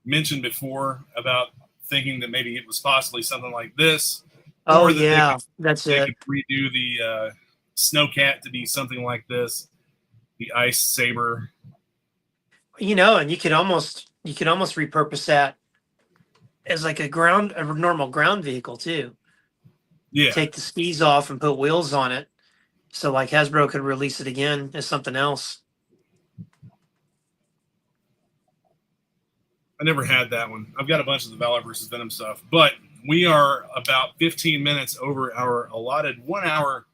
Speaker 2: mentioned before about thinking that maybe it was possibly something like this.
Speaker 1: Oh yeah, that's it.
Speaker 2: They could redo the Snowcat to be something like this, the Ice Saber.
Speaker 1: And you could almost repurpose that as like a normal ground vehicle too.
Speaker 2: Yeah.
Speaker 1: Take the skis off and put wheels on it, so like Hasbro could release it again as something else.
Speaker 2: I never had that one. I've got a bunch of the Valor versus Venom stuff, but we are about 15 minutes over our allotted 1 hour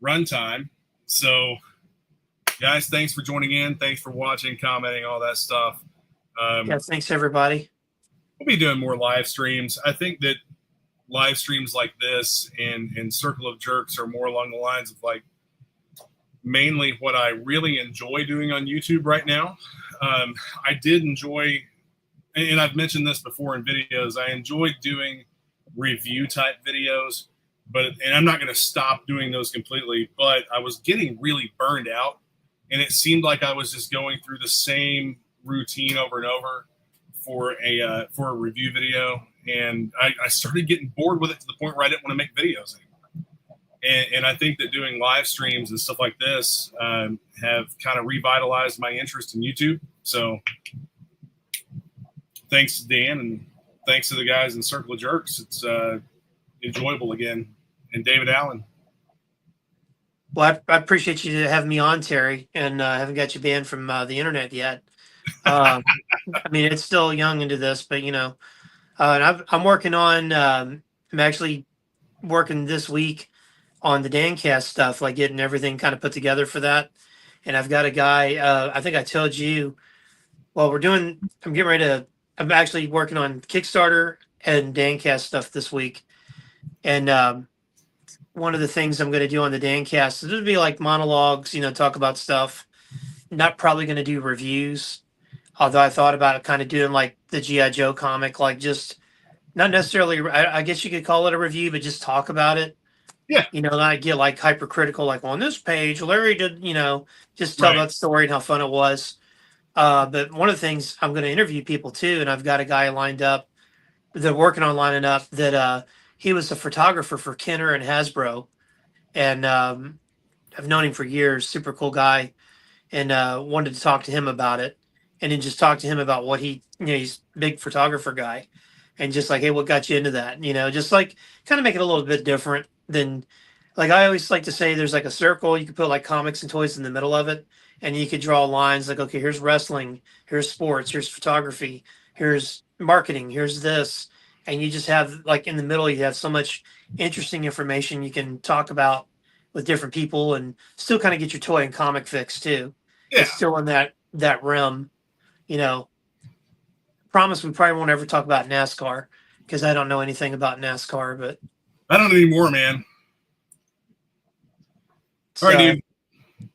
Speaker 2: runtime. So, guys, thanks for joining in. Thanks for watching, commenting, all that stuff.
Speaker 1: Yeah, thanks everybody.
Speaker 2: We'll be doing more live streams. I think that live streams like this and Circle of Jerks are more along the lines of like mainly what I really enjoy doing on YouTube right now. I did enjoy, and I've mentioned this before in videos, I enjoy doing review type videos, and I'm not going to stop doing those completely, but I was getting really burned out, and it seemed like I was just going through the same routine over and over for a review video, and I started getting bored with it to the point where I didn't want to make videos anymore. And I think that doing live streams and stuff like this have kind of revitalized my interest in YouTube. So thanks to Dan and thanks to the guys in Circle of Jerks. It's enjoyable again. And David Allen.
Speaker 1: Well, I appreciate you having me on, Terry, and I haven't got you banned from the internet yet. I mean, it's still young into this, but you know, and I'm working on. I'm actually working this week on the Dancast stuff, like getting everything kind of put together for that. And I've got a guy. I think I told you. Well, I'm getting ready to. I'm actually working on Kickstarter and Dancast stuff this week, and one of the things I'm going to do on the Dancast is it'll be like monologues, you know, talk about stuff. Not probably going to do reviews. Although I thought about kind of doing like the G.I. Joe comic, like just not necessarily, I guess you could call it a review, but just talk about it.
Speaker 2: Yeah.
Speaker 1: You know, and I get like hypercritical, like, well, on this page, Larry did, you know, just tell about the story and how fun it was. But one of the things, I'm going to interview people too, and I've got a guy lined up that working on lining up that he was a photographer for Kenner and Hasbro. And I've known him for years, super cool guy, and wanted to talk to him about it. And then just talk to him about what he's a big photographer guy, and just like, hey, what got you into that? You know, just like kind of make it a little bit different than, like I always like to say, there's like a circle. You could put like comics and toys in the middle of it, and you could draw lines like, okay, here's wrestling, here's sports, here's photography, here's marketing, here's this, and you just have like in the middle, you have so much interesting information you can talk about with different people, and still kind of get your toy and comic fix too.
Speaker 2: Yeah.
Speaker 1: It's still in that realm. You know, promise we probably won't ever talk about NASCAR because I don't know anything about NASCAR, but
Speaker 2: I don't anymore, man. All right, dude.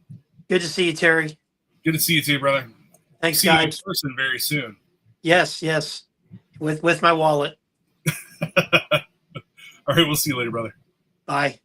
Speaker 1: Good to see you, Terry.
Speaker 2: Good to see you too, brother.
Speaker 1: Thanks,
Speaker 2: see
Speaker 1: guys.
Speaker 2: you in person very soon.
Speaker 1: Yes, with my wallet.
Speaker 2: All right, we'll see you later, brother.
Speaker 1: Bye.